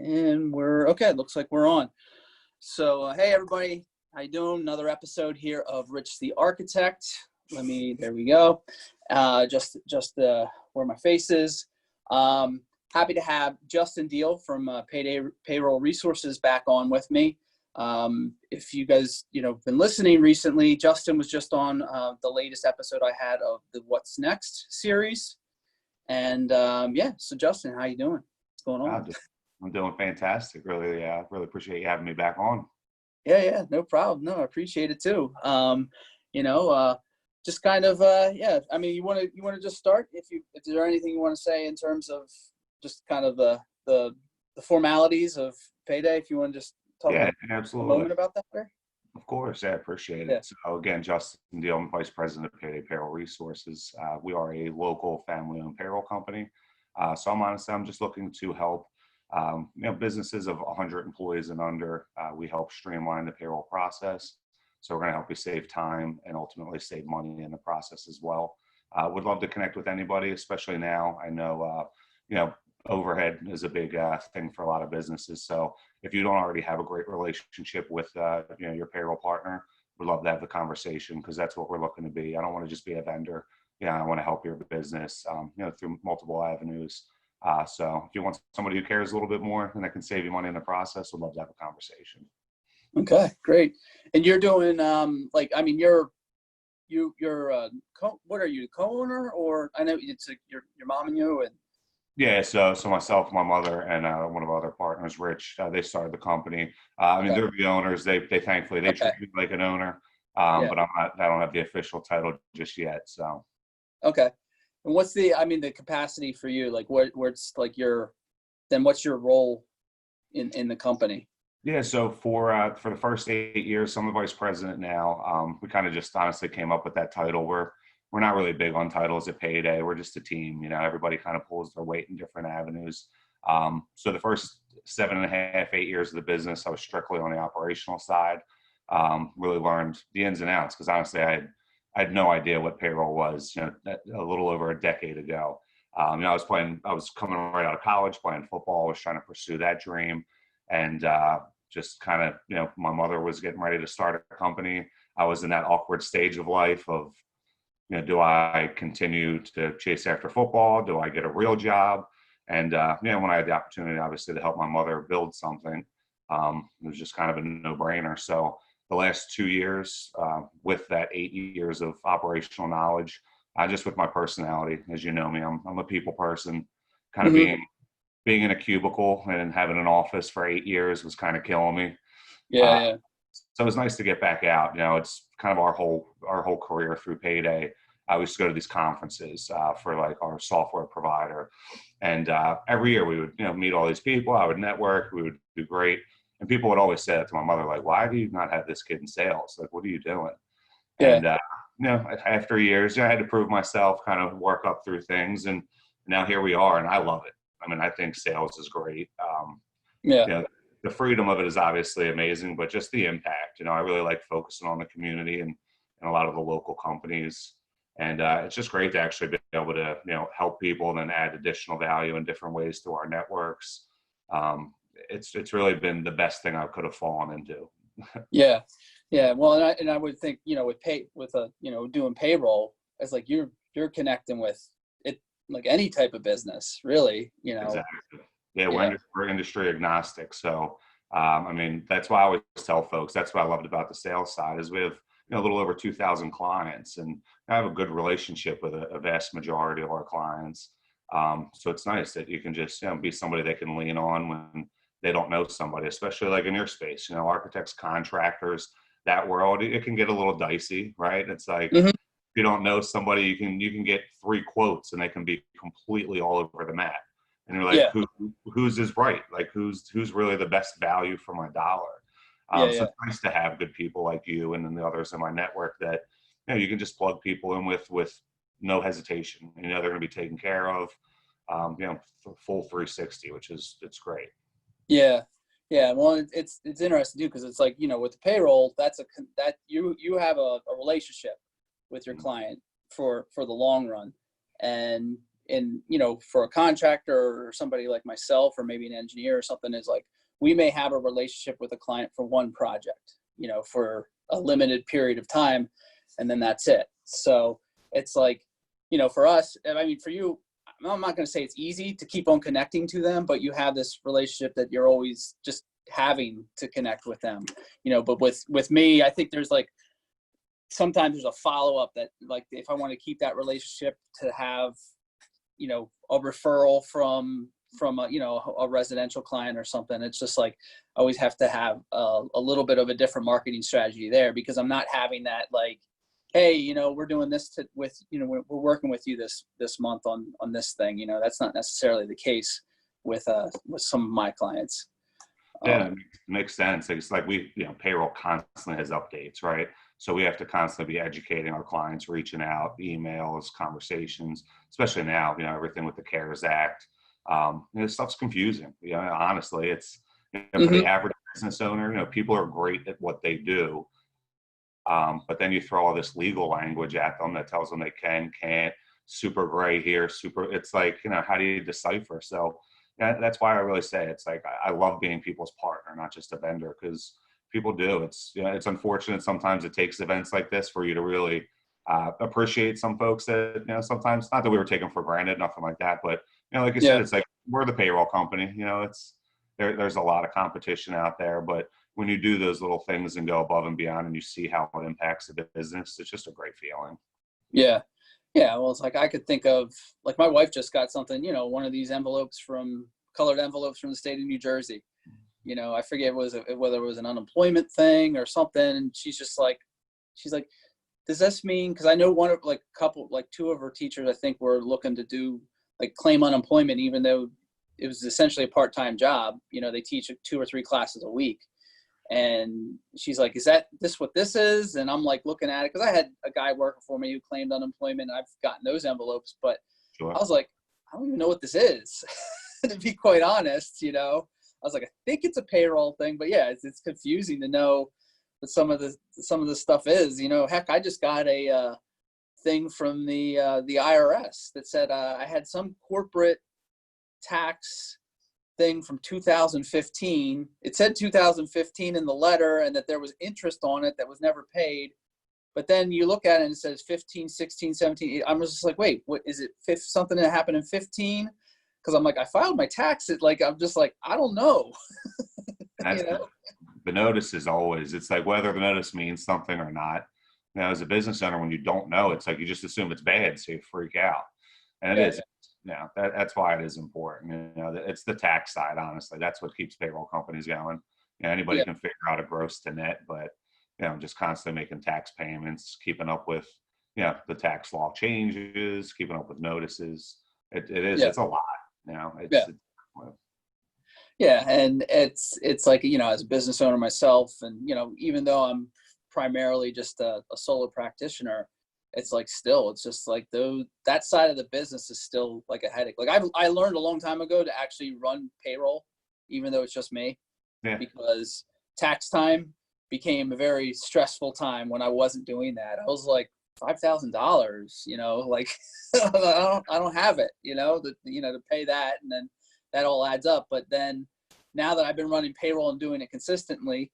And we're okay. Looks like we're on. So, hey everybody, how you doing? Another episode here of Rich the Architect. There we go. Just where my face is. Happy to have Justin Deal from Pay Day Payroll Resources back on with me. If you guys, been listening recently, Justin was just on the latest episode I had of the What's Next series. And so Justin, how you doing? What's going on? I'm doing fantastic. Really appreciate you having me back on. Yeah, no problem. No, I appreciate it too. Just kind of, I mean, you want to just start if there anything you want to say in terms of just kind of the formalities of payday, if you want to just talk absolutely. A moment about that there. Of course, I appreciate it. So again, Justin Deal, I'm Vice President of Pay Day Payroll Resources. We are a local family-owned payroll company. So I'm just looking to help businesses of 100 employees and under. We help streamline the payroll process. So we're going to help you save time and ultimately save money in the process as well. Would love to connect with anybody, especially now. I know, overhead is a big thing for a lot of businesses. So if you don't already have a great relationship with, your payroll partner, we'd love to have the conversation because that's what we're looking to be. I don't want to just be a vendor. I want to help your business, through multiple avenues. So if you want somebody who cares a little bit more and that can save you money in the process, we'd love to have a conversation. Okay, great. And you're doing, what are you, co-owner, or I know it's your mom and you and. Yeah, so myself, my mother, and one of our other partners, Rich, they started the company. They're the owners. They thankfully treat me like an owner, but I don't have the official title just yet. So. Okay. And what's the capacity for you? Like what's what's your role in the company? Yeah, so for the first 8 years, I'm the vice president now. We kind of just honestly came up with that title. We're not really big on titles at Payday. We're just a team. Everybody kind of pulls their weight in different avenues. So the first 7.5, 8 years of the business, I was strictly on the operational side. Really learned the ins and outs because honestly, I had no idea what payroll was. A little over a decade ago. I was coming right out of college, playing football. I was trying to pursue that dream, and just kind of, my mother was getting ready to start a company. I was in that awkward stage of life of, do I continue to chase after football? Do I get a real job? And, when I had the opportunity, obviously, to help my mother build something, it was just kind of a no-brainer. So the last 2 years, with that 8 years of operational knowledge, just with my personality, as you know me, I'm a people person, kind of being in a cubicle and having an office for 8 years was kind of killing me. Yeah. So it was nice to get back out. It's kind of our whole career through Payday. I used to go to these conferences for like our software provider. And every year we would, meet all these people. I would network. We would do great. And people would always say that to my mother, like, why do you not have this kid in sales? Like, what are you doing? Yeah. And, after years, I had to prove myself, kind of work up through things. And now here we are, and I love it. I think sales is great. The freedom of it is obviously amazing, but just the impact, I really like focusing on the community and a lot of the local companies. And it's just great to actually be able to, help people and then add additional value in different ways through our networks. It's really been the best thing I could have fallen into. Yeah. Well, and I would think, doing payroll, it's like you're connecting with it, like any type of business, really, Exactly. Yeah, we're industry agnostic. So, that's why I always tell folks, that's what I loved about the sales side is we have, a little over 2,000 clients, and I have a good relationship with a vast majority of our clients. So it's nice that you can just, be somebody they can lean on when they don't know somebody, especially like in your space, architects, contractors, that world, it can get a little dicey, right? It's like, if you don't know somebody, you can get 3 quotes and they can be completely all over the map. And you're like, whose is right? Like who's really the best value for my dollar? So it's nice to have good people like you and then the others in my network that, you can just plug people in with no hesitation. They're going to be taken care of, full 360, it's great. Yeah. Well, it's interesting too, because it's like, with the payroll, that you have a relationship with your client for the long run. And and, you know, for a contractor or somebody like myself, or maybe an engineer or something, is like, we may have a relationship with a client for one project, you know, for a limited period of time, and then that's it. So it's like, you know, for us, I mean, for you, I'm not going to say it's easy to keep on connecting to them, but you have this relationship that you're always just having to connect with them, you know. But with me, I think there's like, sometimes there's a follow-up that, like, if I want to keep that relationship, to have, you know, a referral from a, you know, a residential client or something, it's just like, I always have to have a little bit of a different marketing strategy there, because I'm not having that, like, hey, you know, we're doing this with, you know, we're working with you this month on this thing, you know. That's not necessarily the case with some of my clients. Yeah, it makes sense. It's like you know, payroll constantly has updates, right? So we have to constantly be educating our clients, reaching out, emails, conversations, especially now, you know, everything with the CARES Act. You know, stuff's confusing. You know, honestly, it's, you know, for the average business owner, you know, people are great at what they do. But then you throw all this legal language at them that tells them they can't, super gray here, it's like, you know, how do you decipher? So that's why I really say it's like, I love being people's partner, not just a vendor, because people do. It's, you know, it's unfortunate sometimes it takes events like this for you to really appreciate some folks that, you know, sometimes, not that we were taken for granted, nothing like that, but, you know, like you said, it's like, we're the payroll company, you know, it's there's a lot of competition out there, but when you do those little things and go above and beyond and you see how it impacts the business, it's just a great feeling. Yeah. Yeah. Well, it's like, I could think of, like, my wife just got something, you know, one of these colored envelopes from the state of New Jersey. You know, I forget whether it was an unemployment thing or something. And she's like, does this mean, because I know two of her teachers, I think, were looking to do, like, claim unemployment, even though it was essentially a part-time job. You know, they teach 2 or 3 classes a week. And she's like, is this what this is? And I'm like looking at it, because I had a guy working for me who claimed unemployment. I've gotten those envelopes, but Sure. I was like, I don't even know what this is, to be quite honest. You know, I was like, I think it's a payroll thing, but yeah, it's confusing to know what some of the stuff is. You know, heck, I just got a thing from the IRS that said I had some corporate tax thing from 2015. It said 2015 in the letter, and that there was interest on it that was never paid. But then you look at it and it says 15, 16, 17. I'm just like, wait, what is it? Something that happened in 15? Because I'm like, I filed my taxes. Like, I'm just like, I don't know. That's You know? the notice is always, it's like whether the notice means something or not. Now, as a business owner, when you don't know, it's like you just assume it's bad, so you freak out. And it is. Yeah, that's why it is important. You know, it's the tax side, honestly. That's what keeps payroll companies going. You know, anybody can figure out a gross to net, but, you know, just constantly making tax payments, keeping up with, you know, the tax law changes, keeping up with notices. It's a lot. You know, Yeah, and it's like, you know, as a business owner myself, and, you know, even though I'm primarily just a solo practitioner, it's like, still, it's just like, that side of the business is still like a headache. Like, I learned a long time ago to actually run payroll, even though it's just me, because tax time became a very stressful time when I wasn't doing that. I was like, $5,000, you know, like, I don't have it, you know, to pay that, and then that all adds up. But then, now that I've been running payroll and doing it consistently,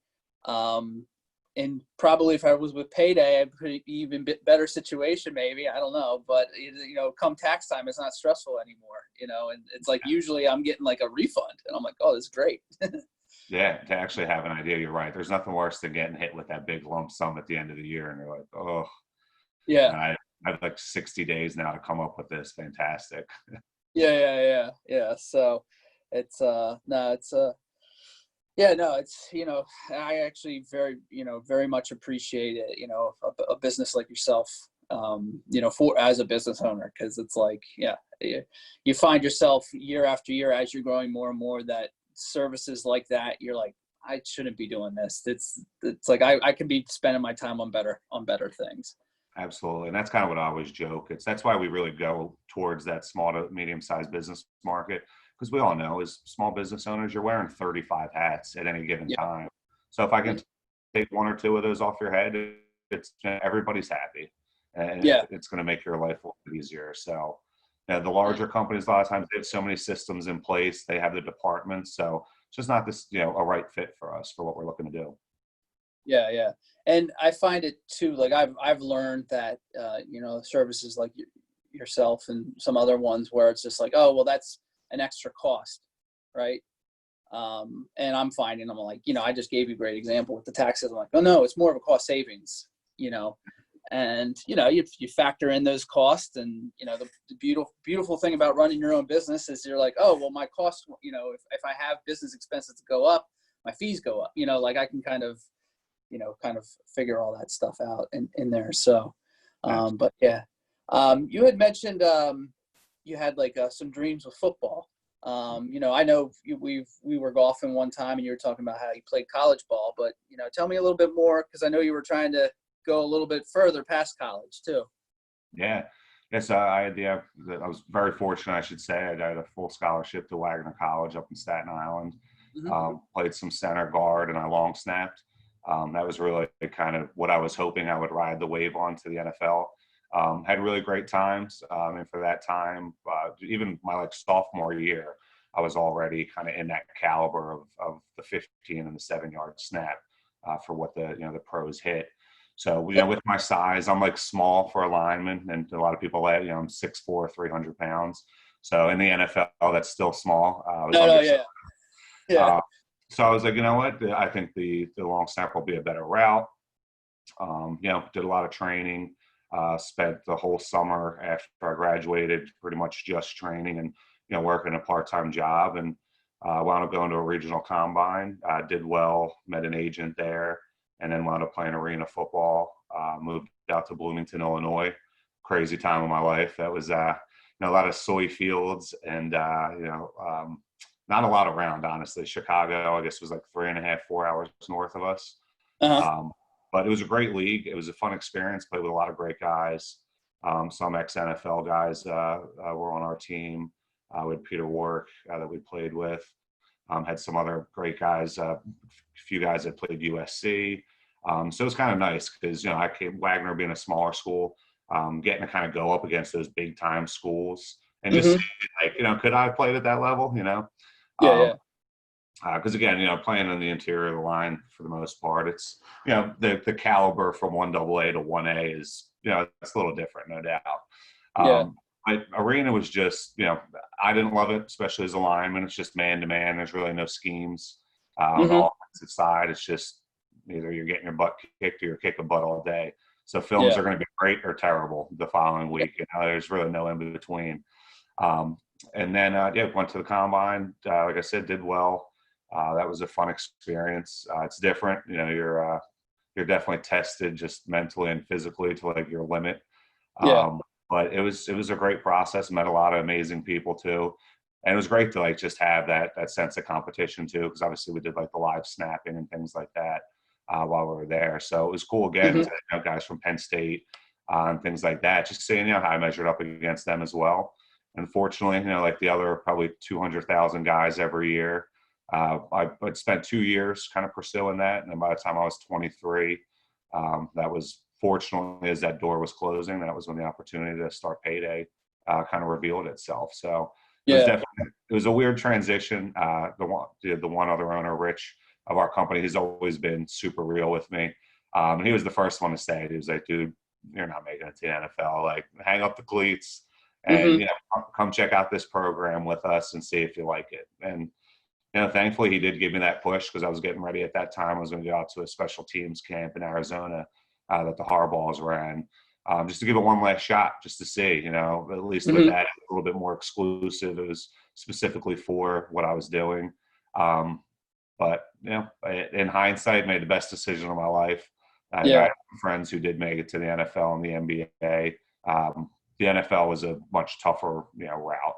and probably if I was with Payday, I'd be even better situation, maybe. I don't know. But, you know, come tax time, it's not stressful anymore, you know. And it's like, usually I'm getting like a refund, and I'm like, oh, this is great. Yeah, to actually have an idea, you're right. There's nothing worse than getting hit with that big lump sum at the end of the year, and you're like, oh, yeah. I have like 60 days now to come up with this. Fantastic. Yeah. So it's yeah, no, it's, you know, I actually very much appreciate it, you know, a business like yourself, you know, as a business owner, because it's like, you find yourself year after year, as you're growing more and more, that services like that, you're like, I shouldn't be doing this. It's like, I can be spending my time on better things. Absolutely. And that's kind of what I always joke. That's why we really go towards that small to medium-sized business market, because we all know, as small business owners, you're wearing 35 hats at any given time. So if I can take 1 or 2 of those off your head, everybody's happy, and it's going to make your life a little bit easier. So The larger companies, a lot of times they have so many systems in place. They have the departments. So it's just not this, a right fit for us for what we're looking to do. Yeah, yeah. And I find it too, like I've learned that, services like yourself and some other ones where it's just like, oh, well, that's an extra cost, right? And I'm finding, I'm like, I just gave you a great example with the taxes. I'm like, oh no, it's more of a cost savings, and you factor in those costs, and the beautiful thing about running your own business is you're like, oh, well, my cost, if I have business expenses to go up, my fees go up, like I can kind of figure all that stuff out in there. So, but yeah, you had mentioned, you had like some dreams with football. I know we were golfing one time and you were talking about how you played college ball, but, tell me a little bit more, because I know you were trying to go a little bit further past college too. Yeah. Yes, I was very fortunate, I should say. I had a full scholarship to Wagner College up in Staten Island. Played some center guard and I long snapped. That was really kind of what I was hoping I would ride the wave on to the NFL. Had really great times. And for that time, even my sophomore year, I was already kind of in that caliber of the 15 and the 7-yard snap for what the pros hit. So, with my size, I'm small for a lineman, and a lot of people, I'm 6'4", 300 pounds. So in the NFL, that's still small. Yeah. So I was like, you know what? I think the long snap will be a better route. Did a lot of training. Spent the whole summer after I graduated pretty much just training and working a part-time job, and wound up going to a regional combine. Did well, met an agent there, and then wound up playing arena football. Moved out to Bloomington, Illinois. Crazy time of my life. That was a lot of soy fields and not a lot around, honestly. Chicago, I guess, was 3.5, 4 hours north of us. But it was a great league. It was a fun experience. Played with a lot of great guys. Some ex-NFL guys were on our team. We had Peter Warwick that we played with. Had some other great guys. A few guys that played USC. So it was kind of nice because, Wagner being a smaller school, getting to kind of go up against those big-time schools and just see, could I have played at that level, Yeah. Because again, playing in the interior of the line for the most part, it's the caliber from 1AA to 1A is it's a little different, no doubt. But arena was just I didn't love it, especially as a lineman. It's just man to man. There's really no schemes on the offensive side. It's just either you're getting your butt kicked or you're kicking butt all day. So films are going to be great or terrible the following week. There's really no in between. And then went to the combine. Like I said, did well. That was a fun experience. It's different. You're definitely tested just mentally and physically to your limit. But it was a great process. Met a lot of amazing people too. And it was great to just have that sense of competition too, because obviously we did the live snapping and things like that while we were there. So it was cool again to guys from Penn State and things like that, just seeing how I measured up against them as well. Unfortunately, the other probably 200,000 guys every year, I'd spent 2 years kind of pursuing that. And then by the time I was 23, that was fortunately as that door was closing, that was when the opportunity to start Pay Day kind of revealed itself. So it was a weird transition. The one other owner, Rich, of our company, he's always been super real with me. And he was the first one to say it. He was like, dude, you're not making it to the NFL. Hang up the cleats and come check out this program with us and see if you like it. And thankfully he did give me that push, because I was getting ready at that time. I was going to go out to a special teams camp in Arizona that the Harbaughs ran, just to give it one last shot, just to see, at least with that a little bit more exclusive. It was specifically for what I was doing. But in hindsight, made the best decision of my life. I had friends who did make it to the NFL and the NBA. The NFL was a much tougher, route.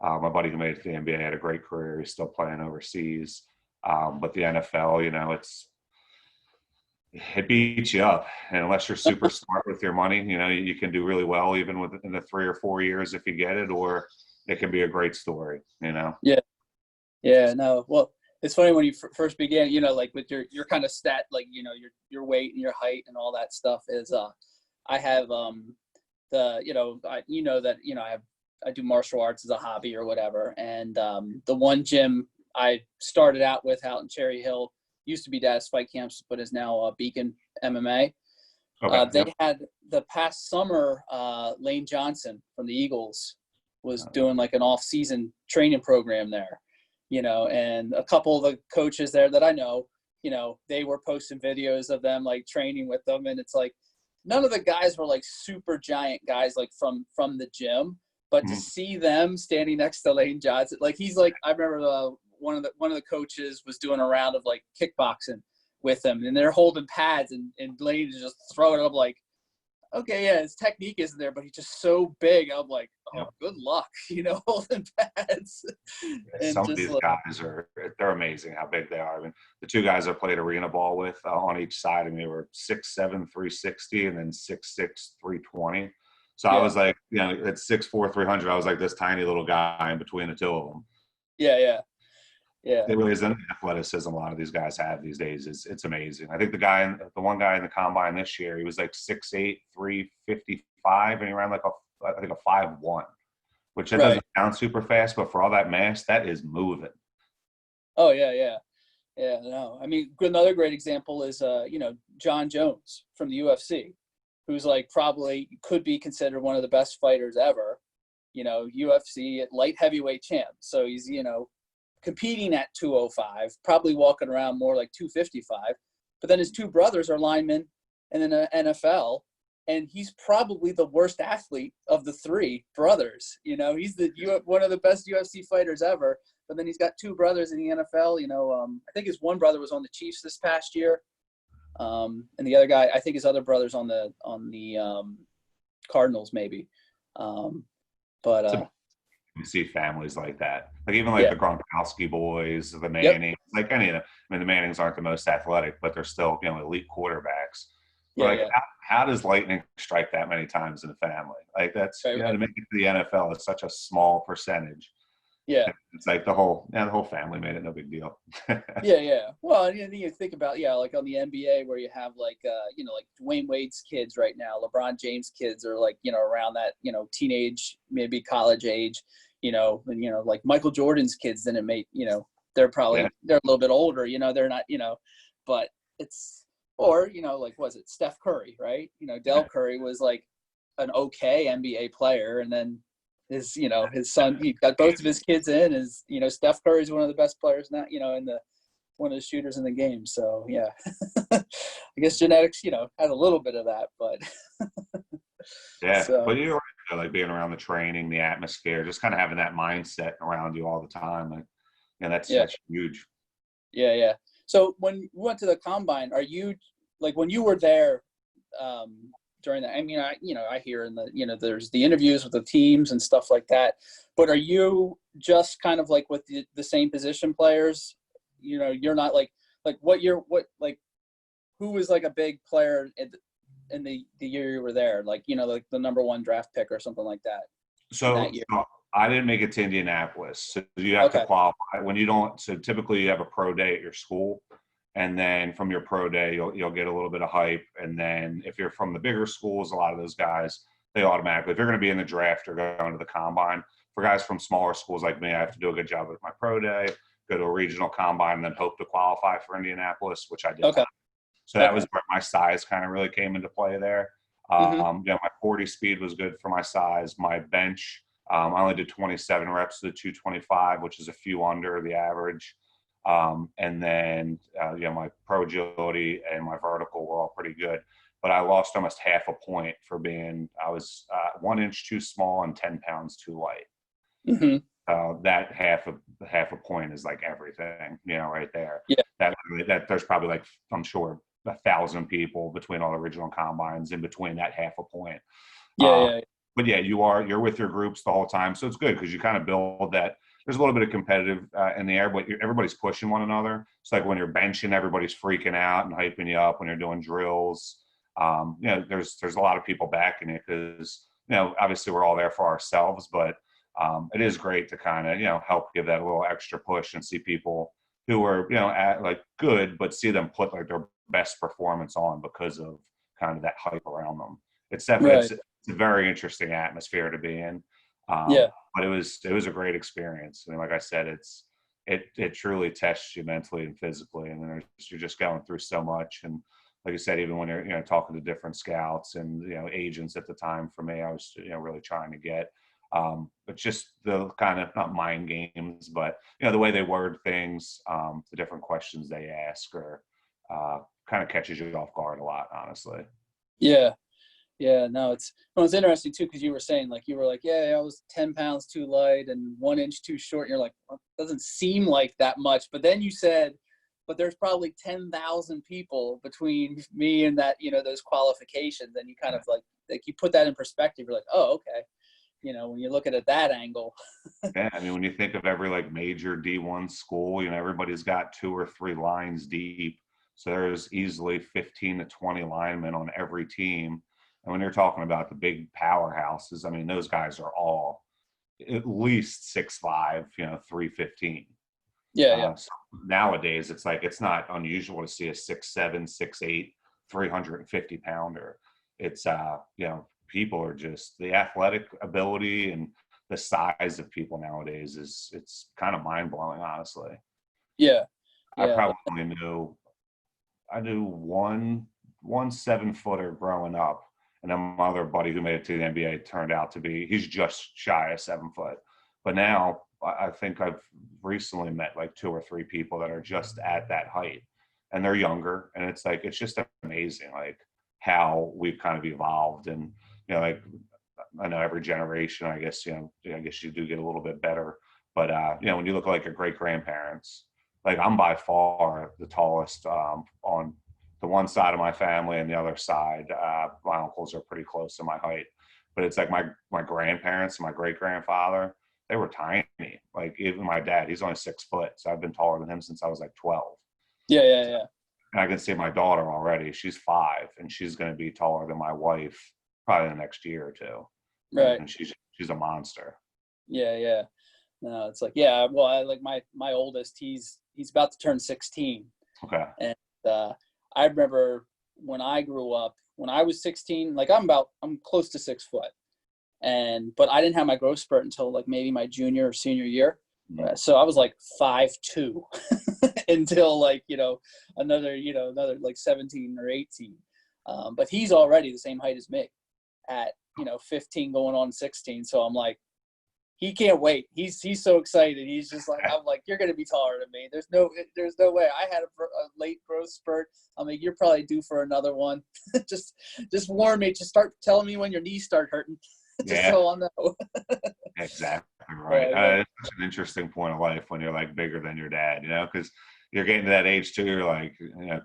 My buddy who made it to the NBA had a great career. He's still playing overseas. But the NFL, it beats you up. And unless you're super smart with your money, you can do really well even within the 3 or 4 years if you get it, or it can be a great story, Yeah, no. Well, it's funny when you first began, with your kind of stat, your weight and your height and all that stuff is, I have, I have I do martial arts as a hobby or whatever. And the one gym I started out with out in Cherry Hill used to be Dallas Fight Camps, but is now Beacon MMA. Okay. They had the past summer, Lane Johnson from the Eagles was doing like an off-season training program there, and a couple of the coaches there that I know, they were posting videos of them like training with them. And it's like, none of the guys were like super giant guys, like from the gym, but to see them standing next to Lane Johnson, like he's like, I remember one of the coaches was doing a round of like kickboxing with him, and they're holding pads, and Lane is just throwing it up like, okay, yeah, his technique isn't there, but he's just so big. I'm like, oh, good luck, holding pads. And some of these guys they're amazing how big they are. I mean, the two guys I played arena ball with on each side of me were 6'7", 360, and then 6'6", 320. So I was like, at 6'4", 300, I was like this tiny little guy in between the two of them. Yeah. It really isn't athleticism a lot of these guys have these days. It's amazing. I think the one guy in the combine this year, he was like 6'8", 355, and he ran like I think a 5'1", which that doesn't sound super fast, but for all that mass, that is moving. Oh yeah. No, I mean, another great example is John Jones from the UFC, who's like probably could be considered one of the best fighters ever. UFC at light heavyweight champ. So he's competing at 205, probably walking around more like 255. But then his two brothers are linemen in the NFL, and he's probably the worst athlete of the three brothers. He's one of the best UFC fighters ever. But then he's got two brothers in the NFL. I think his one brother was on the Chiefs this past year, and the other guy, I think his other brother's on the Cardinals maybe. You see families like that, like even like the Gronkowski boys, the Mannings, like any of them. I mean, the Mannings aren't the most athletic, but they're still elite quarterbacks. But how does lightning strike that many times in a family? Like that's to make it to the NFL is such a small percentage. Yeah, it's like the whole family made it no big deal. Yeah. Well, and you think about like on the NBA where you have like like Dwayne Wade's kids right now, LeBron James' kids are like around that teenage, maybe college age, and like Michael Jordan's kids didn't make they're probably they're a little bit older, they're not but it's or like was it Steph Curry, right? Del Curry was like an okay NBA player, and then his son, he got both of his kids in. Steph Curry's one of the best players now, in the one of the shooters in the game. So yeah, I guess genetics, has a little bit of that, but but you're right, like being around the training, the atmosphere, just kind of having that mindset around you all the time. Like, that's huge. Yeah. So when you went to the combine, are you like when you were there? During that, I mean, I hear in the, there's the interviews with the teams and stuff like that, but are you just kind of like with the same position players? You're not like who was like a big player in the year you were there? Like, like the number one draft pick or something like that. So I didn't make it to Indianapolis. So you have to qualify when you don't. So typically you have a pro day at your school. And then from your pro day, you'll get a little bit of hype. And then if you're from the bigger schools, a lot of those guys, they automatically, if you're going to be in the draft or going to the combine, for guys from smaller schools like me, I have to do a good job with my pro day, go to a regional combine, and then hope to qualify for Indianapolis, which I did. Okay. So that was where my size kind of really came into play there. My 40 speed was good for my size. My bench, I only did 27 reps to the 225, which is a few under the average. And then, my pro agility and my vertical were all pretty good, but I lost almost half a point for I was 1 inch too small and 10 pounds too light. Mm-hmm. That half a point is like everything, right there. Yeah. That there's probably like, I'm sure 1,000 people between all the regional combines in between that half a point. Yeah. But you're with your groups the whole time. So it's good because you kind of build that. There's a little bit of competitive in the air, but everybody's pushing one another. It's like when you're benching, everybody's freaking out and hyping you up when you're doing drills. There's a lot of people backing it because, obviously we're all there for ourselves, but it is great to kind of, help give that a little extra push and see people who are, at like good, but see them put like their best performance on because of kind of that hype around them. It's definitely, it's a very interesting atmosphere to be in. Yeah. But it was a great experience. I mean, like I said, it truly tests you mentally and physically, and then you're just going through so much. And like I said, even when you're talking to different scouts and agents at the time, for me, I was really trying to get. But just the kind of, not mind games, but the way they word things, the different questions they ask, or kind of catches you off guard a lot, honestly. Yeah. Yeah, no, it's interesting too, because you were saying, like, yeah, I was 10 pounds too light and 1 inch too short. And you're like, well, it doesn't seem like that much. But then you said, but there's probably 10,000 people between me and that, those qualifications. And you kind of like you put that in perspective. You're like, oh, okay. When you look at it that angle. Yeah, I mean, when you think of every like major D1 school, everybody's got 2 or 3 lines deep. So there's easily 15 to 20 linemen on every team. And when you're talking about the big powerhouses, I mean, those guys are all at least 6'5", 315. Yeah. So nowadays, it's like, it's not unusual to see a 6'7", 6'8", 350 pounder. It's, people are just, the athletic ability and the size of people nowadays it's kind of mind blowing, honestly. Yeah. I probably knew one 7-footer growing up. And then my other buddy who made it to the NBA turned out to be, he's just shy of 7 foot. But now I think I've recently met like 2 or 3 people that are just at that height, and they're younger. And it's like, it's just amazing, like how we've kind of evolved. And, like, I know every generation, I guess, I guess you do get a little bit better. But, when you look at like your great grandparents, like I'm by far the tallest on the one side of my family, and the other side, my uncles are pretty close to my height. But it's like my grandparents, my great grandfather, they were tiny. Like even my dad, he's only 6 foot, so I've been taller than him since I was like 12. Yeah. And I can see my daughter already; she's 5, and she's going to be taller than my wife probably in the next year or 2. Right. And she's a monster. Yeah. No, it's like, yeah. Well, I like my oldest. He's about to turn 16. Okay. And I remember when I grew up, when I was 16, like I'm close to 6 foot, but I didn't have my growth spurt until like maybe my junior or senior year. Mm-hmm. So I was like 5'2" until like another like 17 or 18. But he's already the same height as me at 15 going on 16. So I'm like, he can't wait. He's so excited. He's just like, I'm like, you're going to be taller than me. There's no way. I had a late growth spurt. I'm like, you're probably due for another one. just warn me. Just start telling me when your knees start hurting. Just so I'll know. Exactly right. Yeah. It's such an interesting point of life when you're like bigger than your dad, because you're getting to that age too. You're like,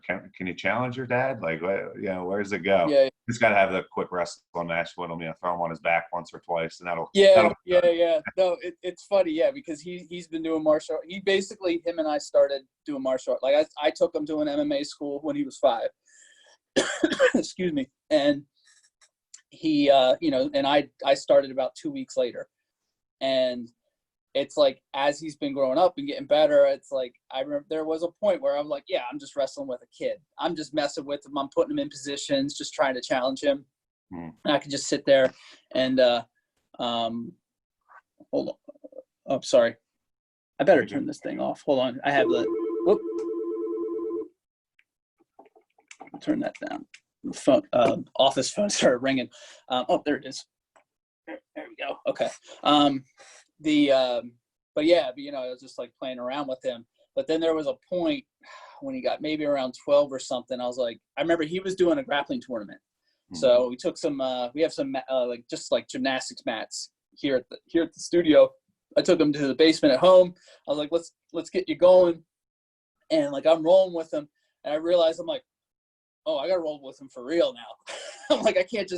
can you challenge your dad? Like, where does it go? Yeah. Just got to have the quick wrestling match with him, throw him on his back once or twice, and that'll. Yeah. No, it's funny, because he's been doing martial art. Him and I started doing martial art. Like I took him to an MMA school when he was 5. Excuse me. And he, and I started about 2 weeks later. And it's like, as he's been growing up and getting better, it's like, I remember there was a point where I'm like, yeah, I'm just wrestling with a kid. I'm just messing with him. I'm putting him in positions, just trying to challenge him. And I could just sit there and, hold on. Oh, sorry. I better turn this thing off. Hold on. I have whoop. Turn that down. The phone, office phone started ringing. Oh, there it is. There we go. Okay. But I was just like playing around with him. But then there was a point when he got maybe around 12 or something. I was like, I remember he was doing a grappling tournament. So we took some, we have some like gymnastics mats here at the studio. I took him to the basement at home. I was like, let's get you going. And like, I'm rolling with him, and I realized I'm like, oh, I got to roll with him for real now. I'm like, I can't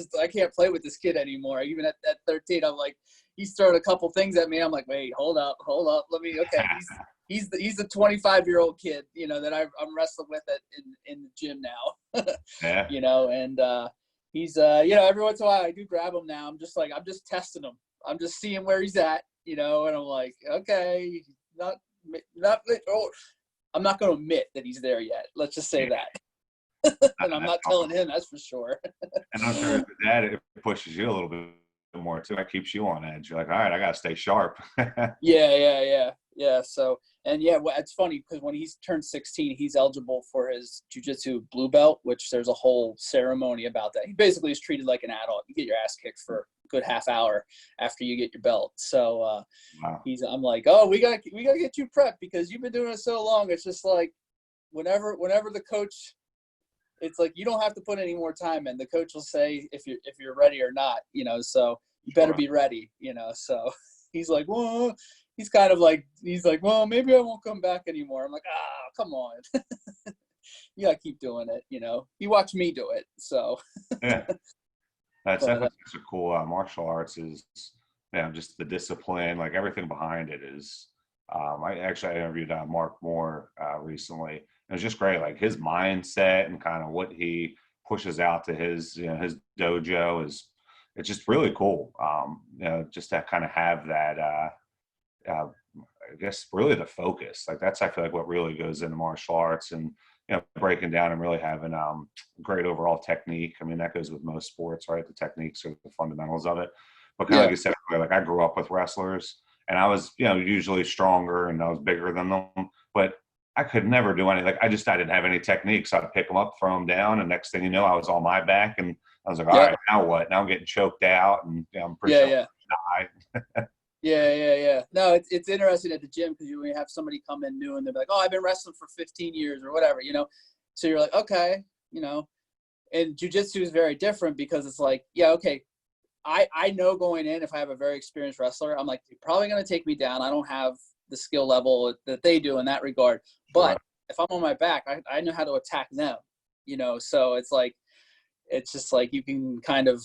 play with this kid anymore. Even at 13, I'm like, he's throwing a couple things at me. I'm like, wait, hold up. Okay. He's the 25-year-old kid, that I'm wrestling with in the gym now. Yeah. And he's, every once in a while I do grab him now. I'm just testing him. I'm just seeing where he's at, and I'm like, okay, I'm not going to admit that he's there yet. Let's just say that. And I'm not telling him, that's for sure. And I'm sure as a dad, it pushes you a little bit more too. That keeps you on edge. You're like, all right, I got to stay sharp. Yeah. So, and yeah, well, it's funny because when he's turned 16, he's eligible for his jiu-jitsu blue belt, which there's a whole ceremony about that. He basically is treated like an adult. You get your ass kicked for a good half hour after you get your belt. So Wow. I'm like, oh, we got to get you prepped because you've been doing it so long. It's just like whenever the coach, it's like you don't have to put any more time in. The coach will say if you're ready or not, so you better be ready, So he's like, well, he's like, well, maybe I won't come back anymore. I'm like, come on. You gotta keep doing it, You watch me do it, so. Yeah, that's definitely such a cool martial arts is, just the discipline, like everything behind it is. I interviewed Mark Moore recently. It was just great, like his mindset and kind of what he pushes out to his dojo is, it's just really cool. Just to kind of have that, I guess really the focus, like that's, I feel like what really goes into martial arts and, breaking down and really having great overall technique. I mean, that goes with most sports, right? The techniques are the fundamentals of it. But kind of like you said, like I grew up with wrestlers and I was, usually stronger and I was bigger than them, but I could never do anything. Like I didn't have any technique. So I'd pick them up, throw them down. And next thing you know, I was on my back and I was like, all right, now what? Now I'm getting choked out and I'm pretty sure I'm gonna die. Yeah. No, it's interesting at the gym because you have somebody come in new and they're like, oh, I've been wrestling for 15 years or whatever, So you're like, okay, and jiu-jitsu is very different because it's like, okay, I know going in, if I have a very experienced wrestler, I'm like, you're probably going to take me down. I don't have the skill level that they do in that regard. But if I'm on my back, I know how to attack them, So it's like, it's just like you can kind of,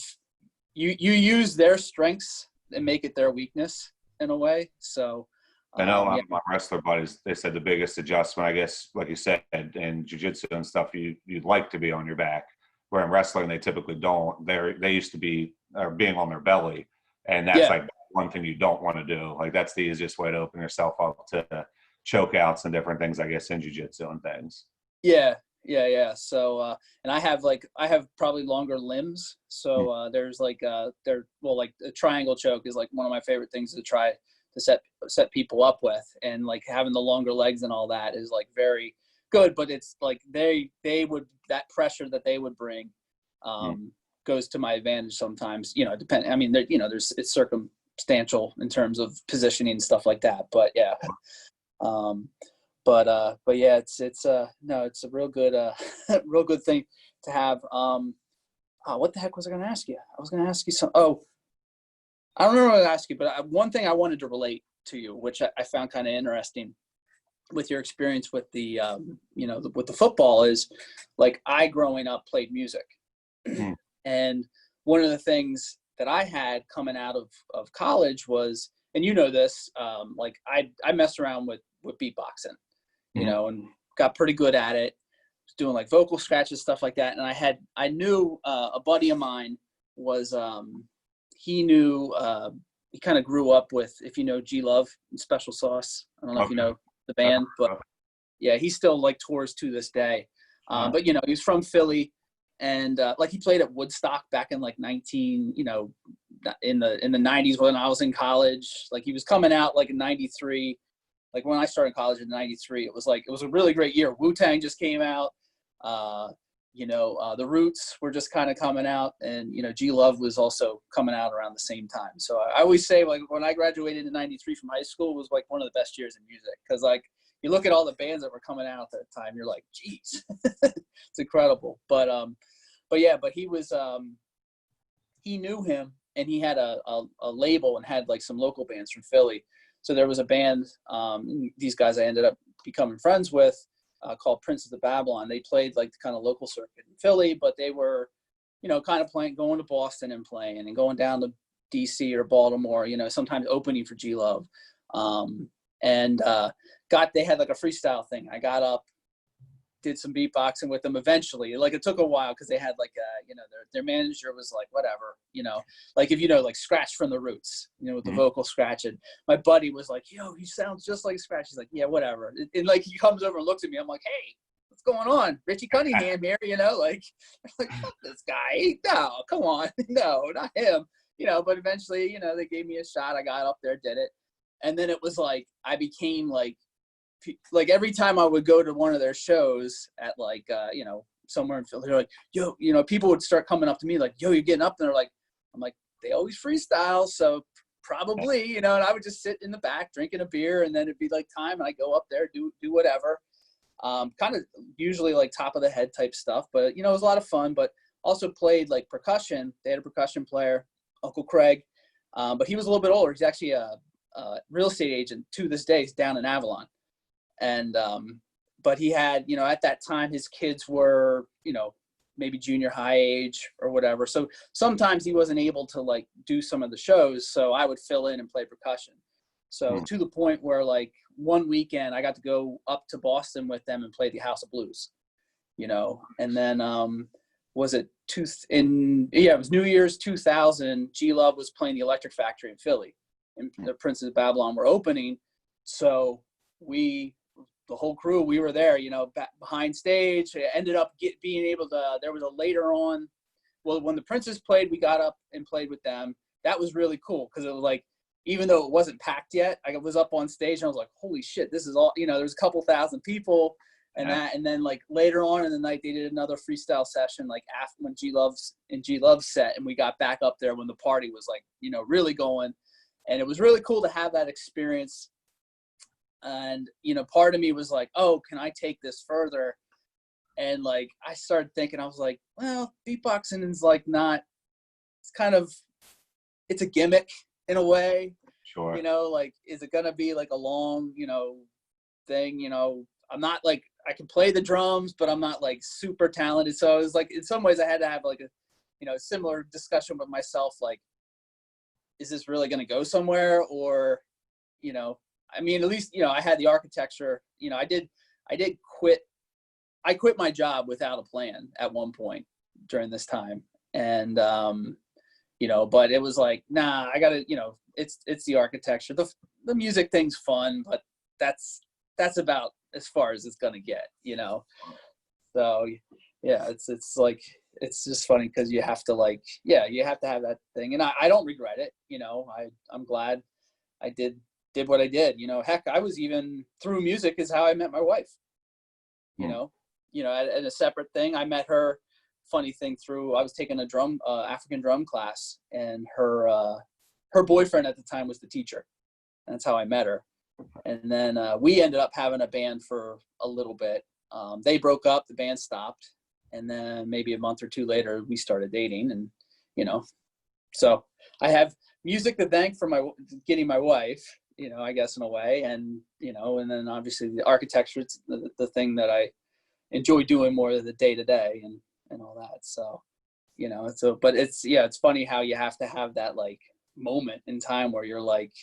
you use their strengths and make it their weakness in a way. So I know my wrestler buddies, they said the biggest adjustment, I guess, like you said, in jiu-jitsu and stuff, you'd like to be on your back. Where in wrestling, they typically don't. They used to be being on their belly. And that's like one thing you don't want to do. Like that's the easiest way to open yourself up to choke outs and different things, I guess, in jiu-jitsu and things. Yeah. So, and I have probably longer limbs. So there's like a triangle choke is like one of my favorite things to try to set people up with. And like having the longer legs and all that is like very good, but it's like they would, that pressure that they would bring goes to my advantage sometimes, I mean, it's circumstantial in terms of positioning and stuff like that, but yeah. But yeah, it's a real good, real good thing to have. What the heck was I going to ask you? I was going to ask you I don't know what to ask you, but one thing I wanted to relate to you, which I found kind of interesting with your experience with the, with the football is like I growing up played music. And one of the things that I had coming out of college was, and this, like I messed around with beatboxing, and got pretty good at it, doing like vocal scratches, stuff like that. And I knew a buddy of mine was, he kind of grew up with, if you know G Love and Special Sauce. I don't know if you know the band, but yeah, he still like tours to this day. But he's from Philly, and like he played at Woodstock back in like in the 90s when I was in college. Like he was coming out like in 93. Like when I started college in 93, it was a really great year. Wu-Tang just came out. The Roots were just kind of coming out, and G Love was also coming out around the same time. So I always say, like, when I graduated in 93 from high school, it was like one of the best years in music, because like you look at all the bands that were coming out at that time, you're like, geez, it's incredible. But he was he knew him, and he had a label and had like some local bands from Philly. So there was a band, these guys I ended up becoming friends with, called Princes of Babylon. They played like the kind of local circuit in Philly, but they were, kind of going to Boston and playing, and going down to DC or Baltimore, sometimes opening for G Love. They had like a freestyle thing. I got up, did some beatboxing with them eventually. Like it took a while because they had like their manager was like, whatever, like if like Scratch from the Roots, with the vocal scratch. And my buddy was like, yo, he sounds just like Scratch. He's like, yeah, whatever. And like he comes over and looks at me. I'm like, hey, what's going on? Richie Cunningham here, like fuck this guy. No, come on. No, not him. but eventually, they gave me a shot. I got up there, did it. And then it was like, I became like every time I would go to one of their shows at somewhere in Philly, they're like, yo, people would start coming up to me like, yo, you're getting up there. I'm like, they always freestyle. So probably, and I would just sit in the back drinking a beer, and then it'd be like time. And I go up there, do whatever. Kind of usually like top of the head type stuff, but it was a lot of fun, but also played like percussion. They had a percussion player, Uncle Craig. But he was a little bit older. He's actually a real estate agent to this day. He's down in Avalon. And, but he had, at that time, his kids were, maybe junior high age or whatever. So sometimes he wasn't able to like do some of the shows. So I would fill in and play percussion. So to the point where like one weekend I got to go up to Boston with them and play the House of Blues, and then, it was New Year's 2000. G Love was playing the Electric Factory in Philly, and the Princes of Babylon were opening. So the whole crew, we were there, behind stage. It ended up being able to, there was a later on, when the Princes played, we got up and played with them. That was really cool because it was like, even though it wasn't packed yet, I was up on stage and I was like, holy shit, this is all, there's a couple thousand people and that. And then like later on in the night, they did another freestyle session, like after when G Love's set, and we got back up there when the party was like, really going. And it was really cool to have that experience. And, part of me was like, oh, can I take this further? And like, I started thinking, I was like, well, beatboxing is like not, it's a gimmick in a way. Sure. Like, is it going to be like a long, thing? I'm not like, I can play the drums, but I'm not like super talented. So it was like, in some ways I had to have like a, similar discussion with myself. Like, is this really going to go somewhere? Or, at least, I had the architecture, I quit my job without a plan at one point during this time. And, but it was like, nah, I gotta, it's the architecture. The music thing's fun, but that's about as far as it's going to get, So yeah, it's like, it's just funny because you have to like, you have to have that thing. And I don't regret it. I'm glad I did what I did. Heck, I was even through music is how I met my wife, at a separate thing. I met her, funny thing, I was taking a African drum class, and her boyfriend at the time was the teacher. And that's how I met her. And then we ended up having a band for a little bit. They broke up, the band stopped. And then maybe a month or two later, we started dating. And, so I have music to thank for getting my wife, I guess in a way. And, and then obviously the architecture, it's the thing that I enjoy doing more of the day to day and all that. So, but it's funny how you have to have that like moment in time where you're like,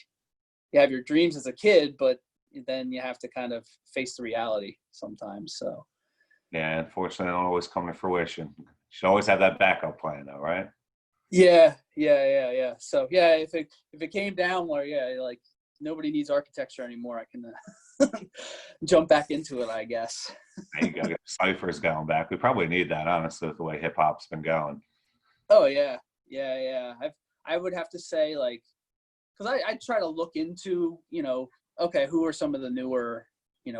you have your dreams as a kid, but then you have to kind of face the reality sometimes. So. Yeah, unfortunately, they don't always come to fruition. You should always have that backup plan, though, right? Yeah. So yeah, if it came down where like nobody needs architecture anymore, I can jump back into it, I guess. There you go. Cypher's going back. We probably need that, honestly, with the way hip hop's been going. Oh yeah. I would have to say like, because I try to look into okay, who are some of the newer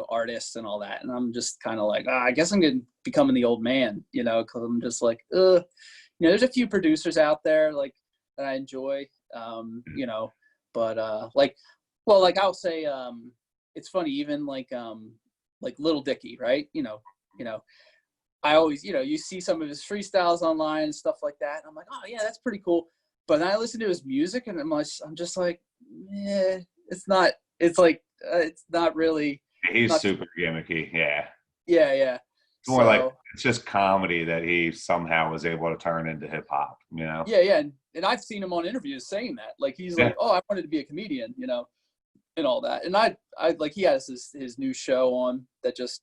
artists and all that. And I'm just kind of like, I guess I'm becoming the old man, because I'm just like, there's a few producers out there like that I enjoy, but I'll say, it's funny, even like Little Dicky, right? I always, you see some of his freestyles online and stuff like that. And I'm like, oh yeah, that's pretty cool. But then I listen to his music and I'm just like, yeah, it's not really. He's super gimmicky, yeah. Yeah. It's more like it's just comedy that he somehow was able to turn into hip hop, Yeah, and I've seen him on interviews saying that, like he's like, oh, I wanted to be a comedian, and all that. And I like he has his new show on that just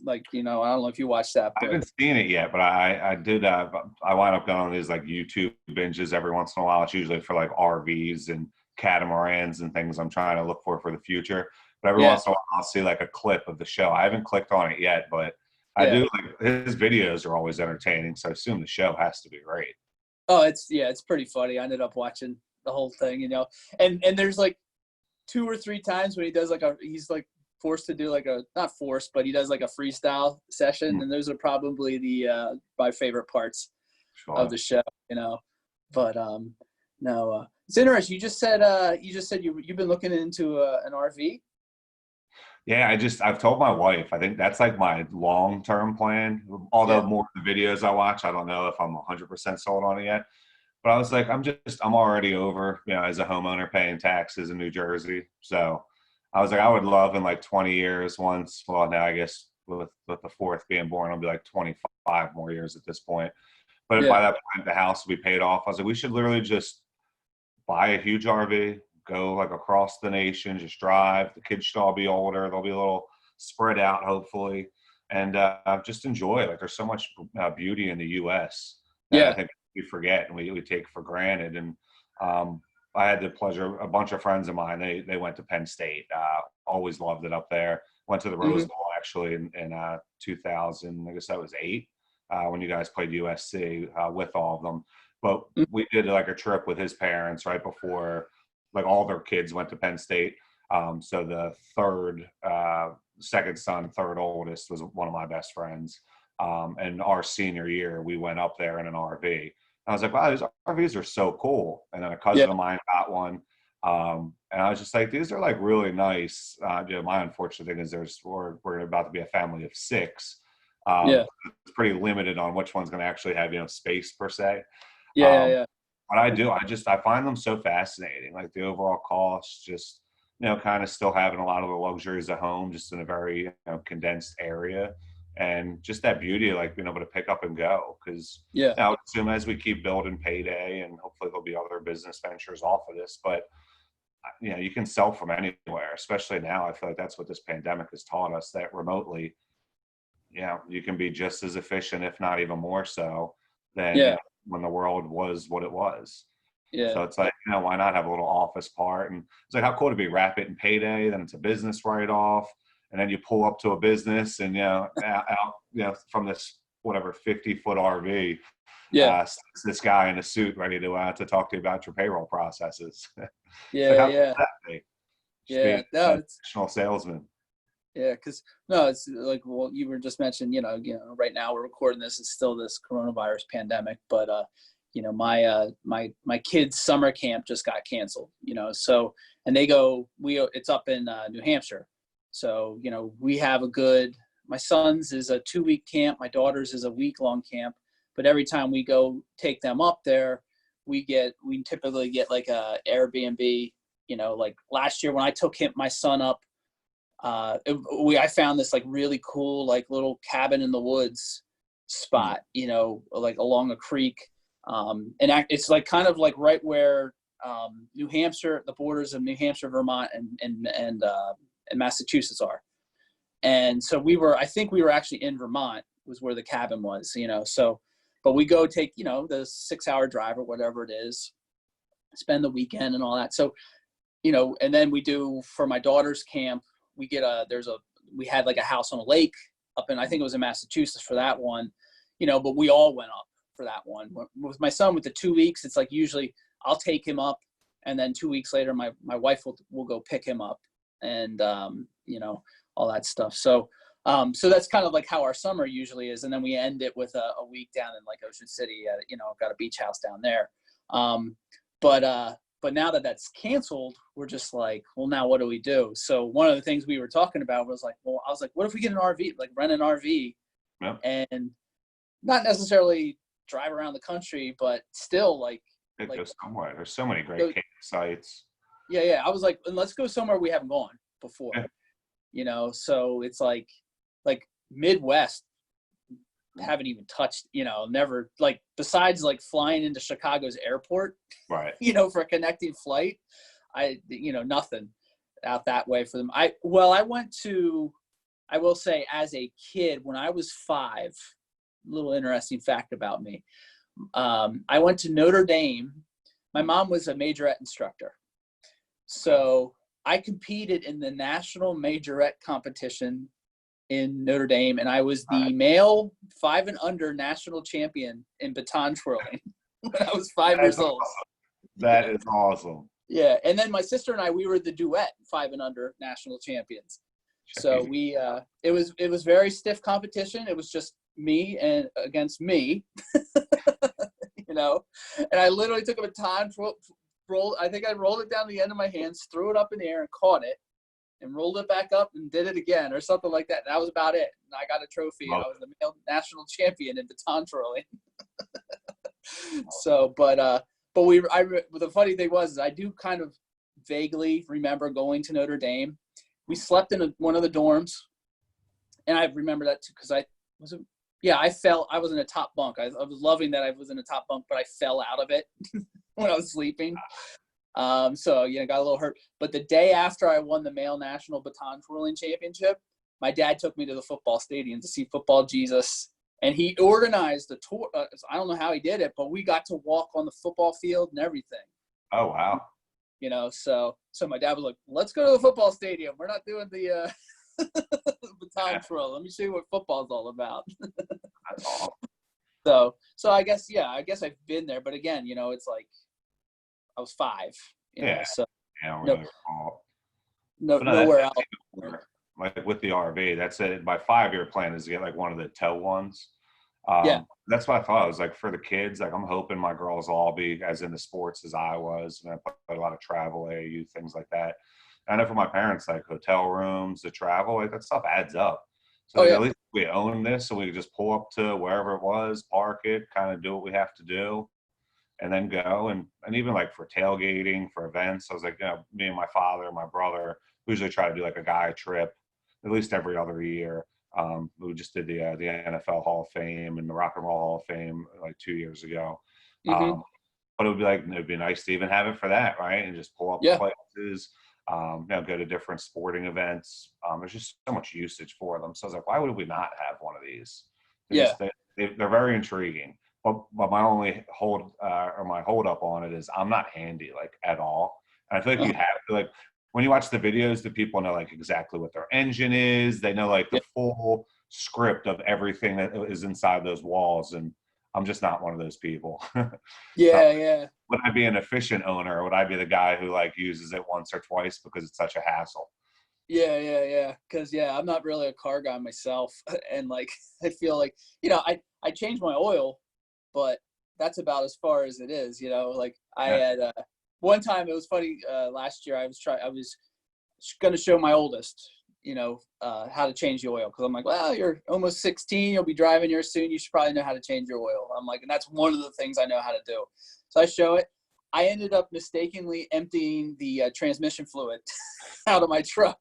like I don't know if you watched that. But I haven't seen it yet, but I did. I wind up going on these like YouTube binges every once in a while. It's usually for like RVs and catamarans and things I'm trying to look for the future. But every once in a while, I'll see like a clip of the show. I haven't clicked on it yet, but I do like his videos are always entertaining. So I assume the show has to be great. Oh, it's pretty funny. I ended up watching the whole thing, and there's like 2 or 3 times when he does he's like forced to do not forced, but he does like a freestyle session, and those are probably my favorite parts of the show, But no, it's interesting. You just said you've been looking into an RV. Yeah, I've told my wife, I think that's like my long-term plan. Although Yeah. more of the videos I watch, I don't know if I'm 100% sold on it yet. But I was like, I'm already over, as a homeowner paying taxes in New Jersey. So I was like, I would love in like 20 years once, well, now I guess with the fourth being born, it'll be like 25 more years at this point. But Yeah. by that point, the house will be paid off. I was like, we should literally just buy a huge RV, go like across the nation, just drive. The kids should all be older. They'll be a little spread out, hopefully, and just enjoy. Like, there's so much beauty in the U.S. that I Yeah. think we forget and we take for granted. And I had the pleasure, a bunch of friends of mine, they went to Penn State. Always loved it up there. Went to the Rose Bowl actually in 2000, I guess that was 8, when you guys played USC with all of them. But we did like a trip with his parents right before, like all their kids went to Penn State. So the second son, third oldest, was one of my best friends. And our senior year, we went up there in an RV. I was like, wow, these RVs are so cool. And then a cousin of mine got one. And I was just like, these are like really nice. My unfortunate thing is we're about to be a family of 6. It's pretty limited on which one's going to actually have, space per se. Yeah. But I find them so fascinating, like the overall cost, just, kind of still having a lot of the luxuries at home, just in a very condensed area, and just that beauty of like being able to pick up and go. Because I would assume as we keep building Payday, and hopefully there'll be other business ventures off of this, but you can sell from anywhere, especially now. I feel like that's what this pandemic has taught us, that remotely, you can be just as efficient, if not even more so, than when the world was what it was. So it's like, why not have a little office part? And it's like, how cool to be wrap it in Payday, then it's a business write-off, and then you pull up to a business and out from this whatever 50-foot RV, this guy in a suit ready to talk to you about your payroll processes. Yeah. How cool is that be? Just being No, a professional salesman. Yeah, because it's like, well, you were just mentioned, right now we're recording this. It's still this coronavirus pandemic, but my kids' summer camp just got canceled. So, and it's up in New Hampshire. So we have my son's is a 2-week camp, my daughter's is a week-long camp. But every time we go take them up there, we typically get like a Airbnb. Like last year when I took my son up. I found this like really cool, like little cabin in the woods spot, like along a creek. And it's like kind of like right where New Hampshire, the borders of New Hampshire, Vermont, and Massachusetts are. And so I think we were actually in Vermont was where the cabin was, so, but we go take, the 6-hour drive or whatever it is, spend the weekend and all that. So, and then we do for my daughter's camp, we had like a house on a lake up in, I think it was in Massachusetts for that one, but we all went up for that one. With my son, with the 2 weeks, it's like usually I'll take him up, and then 2 weeks later, my wife will go pick him up, and all that stuff. So that's kind of like how our summer usually is, and then we end it with a week down in like Ocean City. Got a beach house down there. But now that that's canceled, we're just like, well, now what do we do? So one of the things we were talking about was like, well, I was like, what if we get an RV, like rent an RV, and not necessarily drive around the country, but still like go somewhere. There's so many great campsites. Yeah. I was like, let's go somewhere we haven't gone before. So it's like Midwest, haven't even touched, never, like, besides like flying into Chicago's airport, right, for a connecting flight, nothing out that way for them. I will say, as a kid, when I was 5, little interesting fact about me, I went to Notre Dame. My mom was a majorette instructor, so I competed in the national majorette competition in Notre Dame, and I was the male 5 and under national champion in baton twirling. when I was 5 years old. That is awesome. Yeah, and then my sister and I, we were the duet 5 and under national champions. So we, it was very stiff competition. It was just me and against me, you know. And I literally took a baton, I think I rolled it down to the end of my hands, threw it up in the air, and caught it, and rolled it back up and did it again, or something like that. And that was about it. And I got a trophy. I was the male national champion in baton twirling. So, but the funny thing was, I do kind of vaguely remember going to Notre Dame. We slept in one of the dorms, and I remember that too because I was in a top bunk. I was loving that I was in a top bunk, but I fell out of it when I was sleeping. So got a little hurt. But the day after I won the male national baton twirling championship, my dad took me to the football stadium to see Football Jesus. And he organized a tour. I don't know how he did it, but we got to walk on the football field and everything. Oh, wow. So my dad was like, let's go to the football stadium. We're not doing the baton twirl. Let me show you what football's all about. That's awesome. So I guess I've been there. But again, it's like I was 5. So nowhere else. Like with the RV, that's it. My 5-year plan is to get like one of the tow ones. That's what I thought. I was like, for the kids, like I'm hoping my girls will all be as into sports as I was, and I put a lot of travel, AAU, things like that. And I know for my parents, like hotel rooms, the travel, like that stuff adds up. So at least we own this, so we could just pull up to wherever it was, park it, kind of do what we have to do, and then go. And even like for tailgating, for events, I was like, me and my father, my brother, we usually try to do like a guy trip at least every other year. We just did the NFL Hall of Fame and the Rock and Roll Hall of Fame like 2 years ago. Mm-hmm. But it'd be nice to even have it for that, right? And just pull up the places, go to different sporting events. There's just so much usage for them. So I was like, why would we not have one of these? They're very intriguing. But my only hold up on it is I'm not handy like at all. And I feel like you have to like. When you watch the videos, the people know like exactly what their engine is. They know like the full script of everything that is inside those walls. And I'm just not one of those people. Would I be an efficient owner, or would I be the guy who like uses it once or twice because it's such a hassle? Yeah. Because I'm not really a car guy myself, and like I feel like I change my oil, but that's about as far as it is. Like I had. One time it was funny. Last year I was going to show my oldest, how to change the oil, because I'm like, well, you're almost 16, you'll be driving here soon. You should probably know how to change your oil. I'm like, and that's one of the things I know how to do. So I show it. I ended up mistakenly emptying the transmission fluid out of my truck.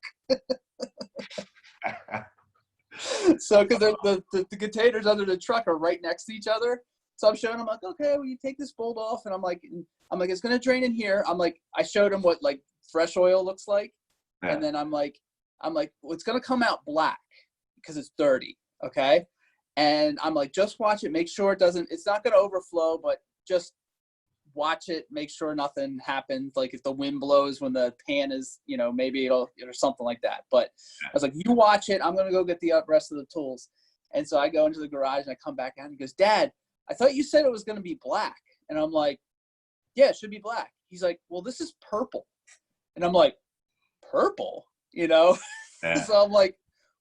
So because the containers under the truck are right next to each other. So I'm showing him, like, okay, well, you take this bolt off. And I'm like, it's going to drain in here. I'm like, I showed him what like fresh oil looks like. Yeah. And then I'm like, well, it's going to come out black because it's dirty. Okay. And I'm like, just watch it. Make sure it's not going to overflow, but just watch it. Make sure nothing happens. Like if the wind blows when the pan is, maybe it'll, or something like that. But I was like, you watch it. I'm going to go get the rest of the tools. And so I go into the garage and I come back out and he goes, Dad, I thought you said it was going to be black. And I'm like, yeah, it should be black. He's like, well, this is purple. And I'm like, purple? Yeah. So I'm like,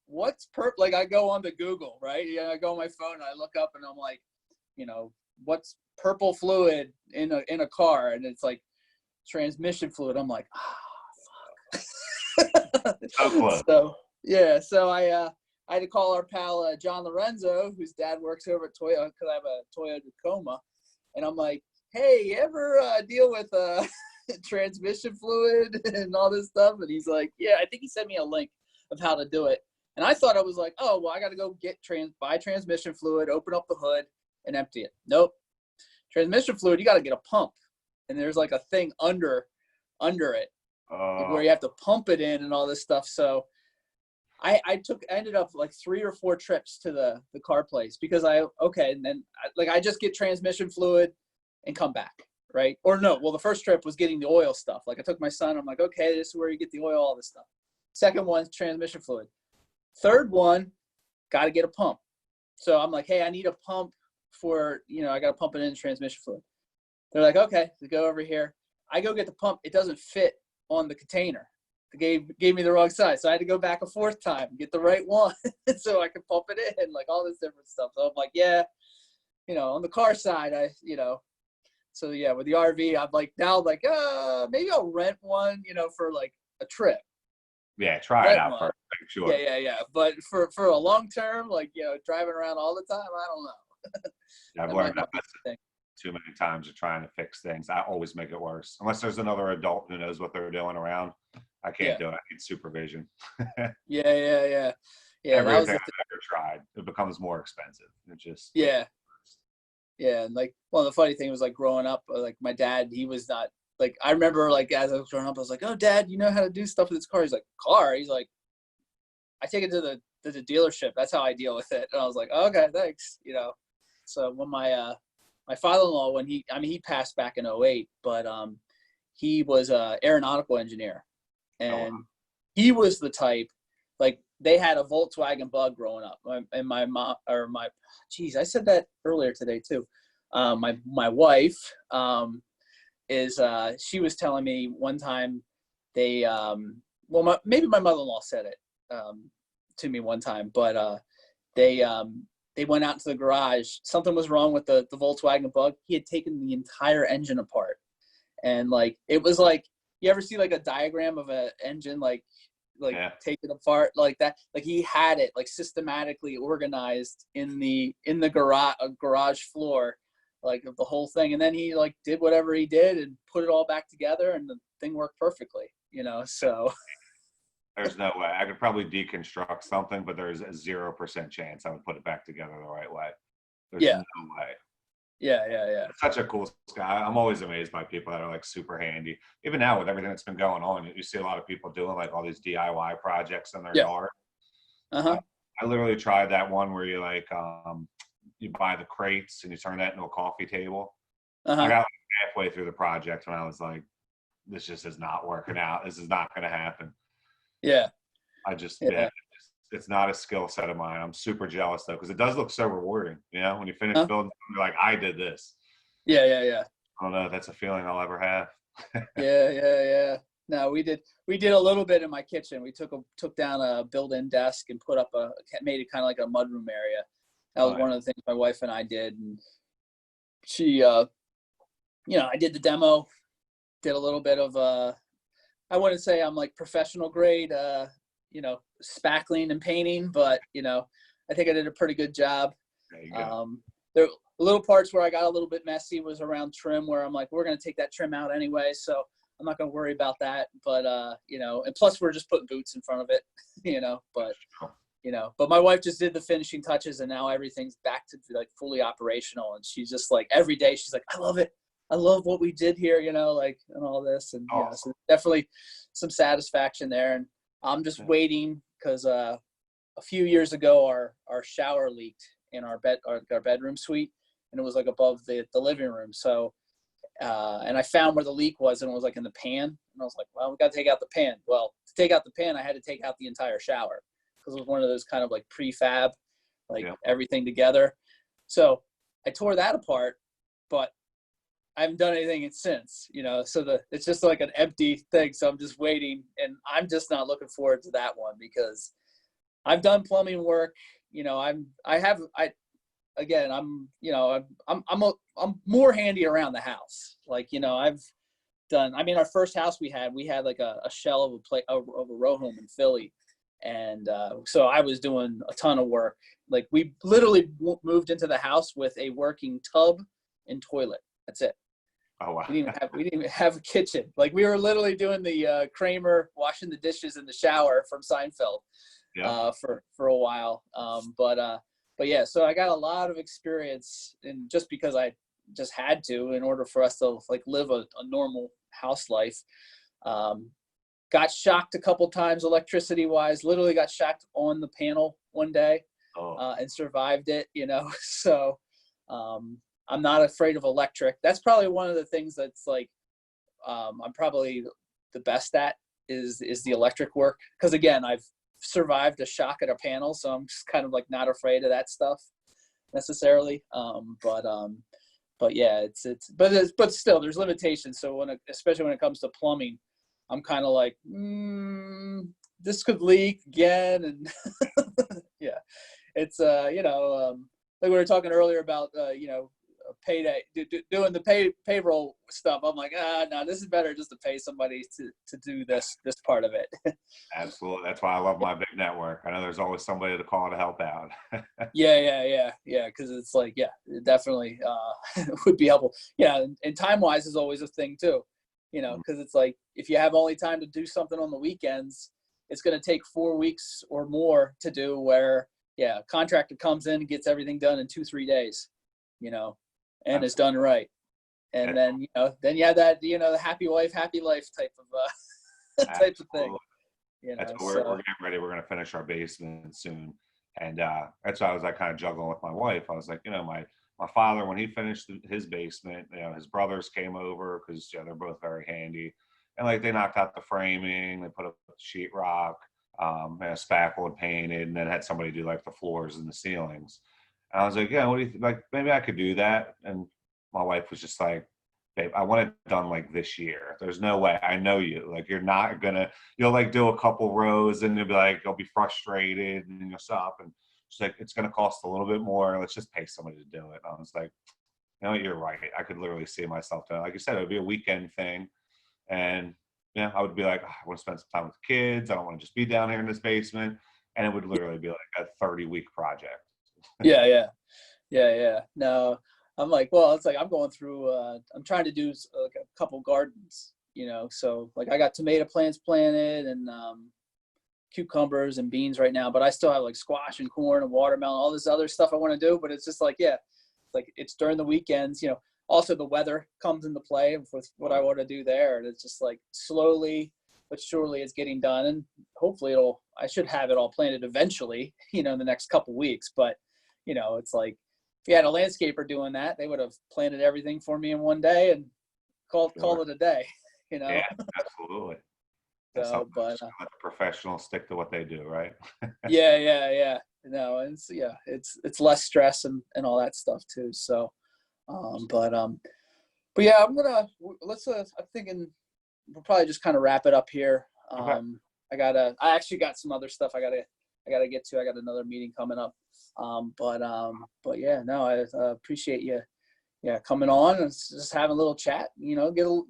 what's purple? Like I go on to Google, right? Yeah, I go on my phone and I look up and I'm like, what's purple fluid in a car? And it's like transmission fluid. I'm like, fuck. So I had to call our pal John Lorenzo, whose dad works over at Toyota, because I have a Toyota Tacoma. And I'm like, hey, you ever deal with transmission fluid and all this stuff? And he's like, yeah, I think he sent me a link of how to do it. And I thought I was like, oh, well, I got to go buy transmission fluid, open up the hood, and empty it. Nope. Transmission fluid, you got to get a pump. And there's like a thing under it where you have to pump it in and all this stuff. So I ended up like 3 or 4 trips to the car place because and then I just get transmission fluid and come back, right? Or no, well, the first trip was getting the oil stuff. Like I took my son, I'm like, okay, this is where you get the oil, all this stuff. Second one, transmission fluid. Third one, got to get a pump. So I'm like, hey, I need a pump for, I got to pump it in transmission fluid. they're like, okay, so go over here. I go get the pump. It doesn't fit on the container. They gave me the wrong size. So I had to go back a fourth time, get the right one so I could pump it in, like all this different stuff. So I'm like, yeah, on the car side, so yeah, with the RV, I'm like, now I'm like, maybe I'll rent one, for like a trip. Yeah, try it Rent out one. first. Sure. Yeah. But for a long term, like, driving around all the time, I don't know. Yeah, I've learned that too many times of trying to fix things. I always make it worse. Unless there's another adult who knows what they're doing around, I can't do it. I need supervision. Yeah. Everything I've ever tried, it becomes more expensive. It just Yeah. And like, one of the funny things was like growing up, like my dad, he was not like, I remember like as I was growing up, I was like, oh, Dad, you know how to do stuff with this car? He's like, car? He's like, I take it to the dealership. That's how I deal with it. And I was like, oh, okay, thanks. So when my father-in-law, when he passed back in '08, but he was a aeronautical engineer, and he was the type, like, they had a Volkswagen Bug growing up, and my mom, I said that earlier today too. My wife she was telling me one time they maybe my mother-in-law said it to me one time, but they went out to the garage. Something was wrong with the Volkswagen Bug. He had taken the entire engine apart, and like, it was like, you ever see like a diagram of an engine, like take it apart like that? Like, he had it like systematically organized in the garage floor, like, of the whole thing. And then he like did whatever he did and put it all back together, and the thing worked perfectly, so. There's no way. I could probably deconstruct something, but there's a 0% chance I would put it back together the right way. There's no way. Yeah. It's such a cool guy. I'm always amazed by people that are like super handy. Even now with everything that's been going on, you see a lot of people doing like all these DIY projects in their yard. I literally tried that one where you like you buy the crates and you turn that into a coffee table. I got like halfway through the project when I was like, this just is not working out. This is not going to happen. Yeah. It's not a skill set of mine. I'm super jealous though, because it does look so rewarding. When you finish building, you're like, I did this. Yeah. I don't know if that's a feeling I'll ever have. Yeah. No, we did a little bit in my kitchen. We took down a built-in desk and made it kind of like a mudroom area. That was one of the things my wife and I did. And she, I did the demo, did a little bit of, I wouldn't say I'm like professional grade, spackling and painting, but, I think I did a pretty good job. There you go. There little parts where I got a little bit messy was around trim, where I'm like, we're going to take that trim out anyway, so I'm not going to worry about that. But, and plus we're just putting boots in front of it, but my wife just did the finishing touches, and now everything's back to like fully operational. And she's just like, every day she's like, I love it. I love what we did here, and all this. And so definitely some satisfaction there. And I'm just waiting, because a few years ago, our shower leaked in our bedroom suite, and it was like above the living room. So, and I found where the leak was, and it was like in the pan. And I was like, well, we got to take out the pan. Well, to take out the pan, I had to take out the entire shower, because it was one of those kind of like prefab, everything together. So I tore that apart, but I haven't done anything since, so it's just like an empty thing. So I'm just waiting, and I'm just not looking forward to that one, because I've done plumbing work. I'm more handy around the house. Like, I've done, our first house we had like a shell of a row home in Philly. And so I was doing a ton of work. Like, we literally moved into the house with a working tub and toilet. That's it. Oh, wow. We didn't even have a kitchen. Like, we were literally doing the Kramer washing the dishes in the shower from Seinfeld for a while. But yeah, so I got a lot of experience, and just because I just had to, in order for us to like live a normal house life. Got shocked a couple times electricity wise, literally got shocked on the panel one day and survived it, So I'm not afraid of electric. That's probably one of the things that's like, I'm probably the best at is the electric work. Cause again, I've survived a shock at a panel. So I'm just kind of like not afraid of that stuff necessarily. but yeah, but still there's limitations. So especially when it comes to plumbing, I'm kind of like, this could leak again. And yeah, it's, like we were talking earlier about, payday, doing the payroll stuff. I'm like, no, this is better just to pay somebody to do this part of it. Absolutely. That's why I love my big network. I know there's always somebody to call to help out. Yeah. Cause it's like, yeah, it definitely, would be helpful. Yeah. And time wise is always a thing too, cause it's like, if you have only time to do something on the weekends, it's going to take 4 weeks or more to do, where, yeah, a contractor comes in and gets everything done in 2-3 days, and it's done right. And then, then you have that, the happy wife, happy life type of thing. That's what we're getting ready. We're going to finish our basement soon. And that's why I was like kind of juggling with my wife. I was like, my father, when he finished his basement, his brothers came over because they're both very handy. And like they knocked out the framing, they put up sheetrock, spackle and painted, and then had somebody do like the floors and the ceilings. And I was like, yeah, what do you think? Like, maybe I could do that. And my wife was just like, babe, I want it done like this year. There's no way. I know you. Like, you're not gonna. You'll like do a couple rows, and you'll be like, you'll be frustrated, and you'll stop. And she's like, it's gonna cost a little bit more. Let's just pay somebody to do it. And I was like, what, you're right. I could literally see myself doing it. Like you said, it would be a weekend thing, and I would be like, I want to spend some time with the kids. I don't want to just be down here in this basement. And it would literally be like a 30-week project. Yeah. No, I'm like, well, it's like I'm going through, I'm trying to do like a couple gardens, so like I got tomato plants planted and cucumbers and beans right now, but I still have like squash and corn and watermelon, all this other stuff I want to do. But it's just like, yeah, like it's during the weekends, also the weather comes into play with what I want to do there. And it's just like slowly but surely it's getting done. And hopefully I should have it all planted eventually, in the next couple weeks. But, it's like, if you had a landscaper doing that, they would have planted everything for me in one day and call it a day, Yeah, absolutely. So, but let the professionals stick to what they do, right? yeah. No, and it's less stress and all that stuff too. So, but yeah, I'm thinking we'll probably just kind of wrap it up here. Okay. I actually got some other stuff I gotta get to. I got another meeting coming up. But yeah, no, I appreciate you, coming on and just having a little chat. Get a little,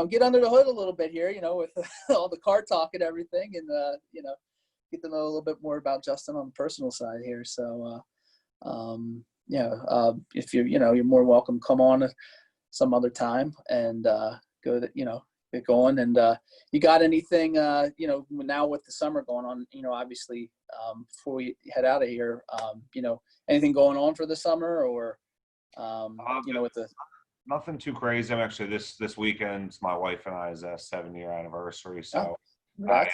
get under the hood a little bit here, with all the car talk and everything, and get to know a little bit more about Justin on the personal side here. So, if you're more welcome, come on some other time and get going. And you got anything, now with the summer going on, obviously, before we head out of here, anything going on for the summer or, with the. Nothing too crazy. I'm actually this weekend, my wife and I's 7-year anniversary. So thank you.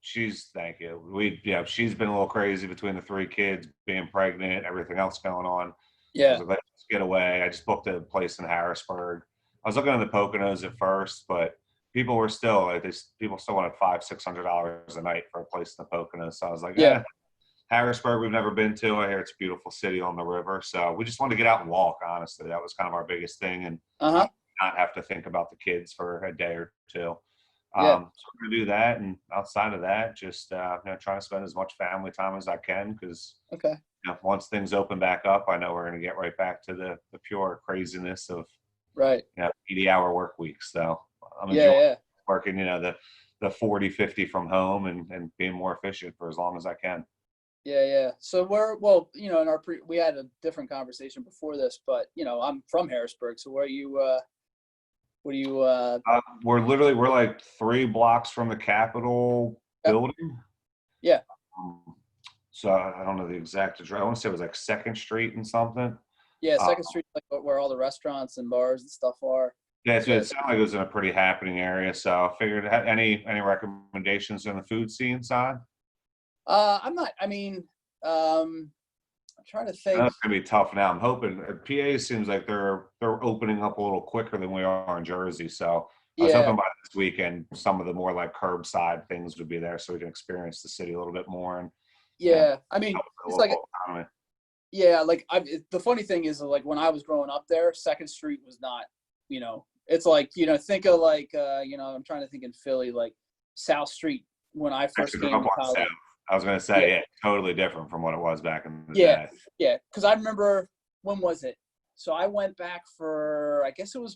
She's been a little crazy between the 3 kids, being pregnant, everything else going on. Yeah. So let's get away. I just booked a place in Harrisburg. I was looking at the Poconos at first, but people were still wanted $500-$600 a night for a place in the Poconos. So I was like, Harrisburg, we've never been to. I hear it's a beautiful city on the river. So we just wanted to get out and walk, honestly. That was kind of our biggest thing, and not have to think about the kids for a day or two. So we're going to do that. And outside of that, just trying to spend as much family time as I can, because once things open back up, I know we're going to get right back to the pure craziness of 80-hour work weeks. So I'm enjoying working, the 40-50 from home and being more efficient for as long as I can. Yeah. So we had a different conversation before this, but I'm from Harrisburg. So where are you? We're like 3 blocks from the Capitol building. Yeah. So I don't know the exact address. I want to say it was like 2nd Street and something. Yeah, 2nd Street, like where all the restaurants and bars and stuff are. Yeah, so it sounded like it was in a pretty happening area. So I figured, any recommendations on the food scene side? I'm trying to think. That's gonna be tough now. I'm hoping PA seems like they're opening up a little quicker than we are in Jersey. So I was hoping by this weekend some of the more like curbside things would be there, so we can experience the city a little bit more. And it's like Yeah, like the funny thing is, like when I was growing up there, Second Street was not, it's like, think of like, I'm trying to think in Philly, like South Street when I I first actually grew came up to on college. South. I was gonna Yeah, say, yeah, totally different from what it was back in the yeah, day. yeah. Because I remember, when was it? So I went back for, I guess it was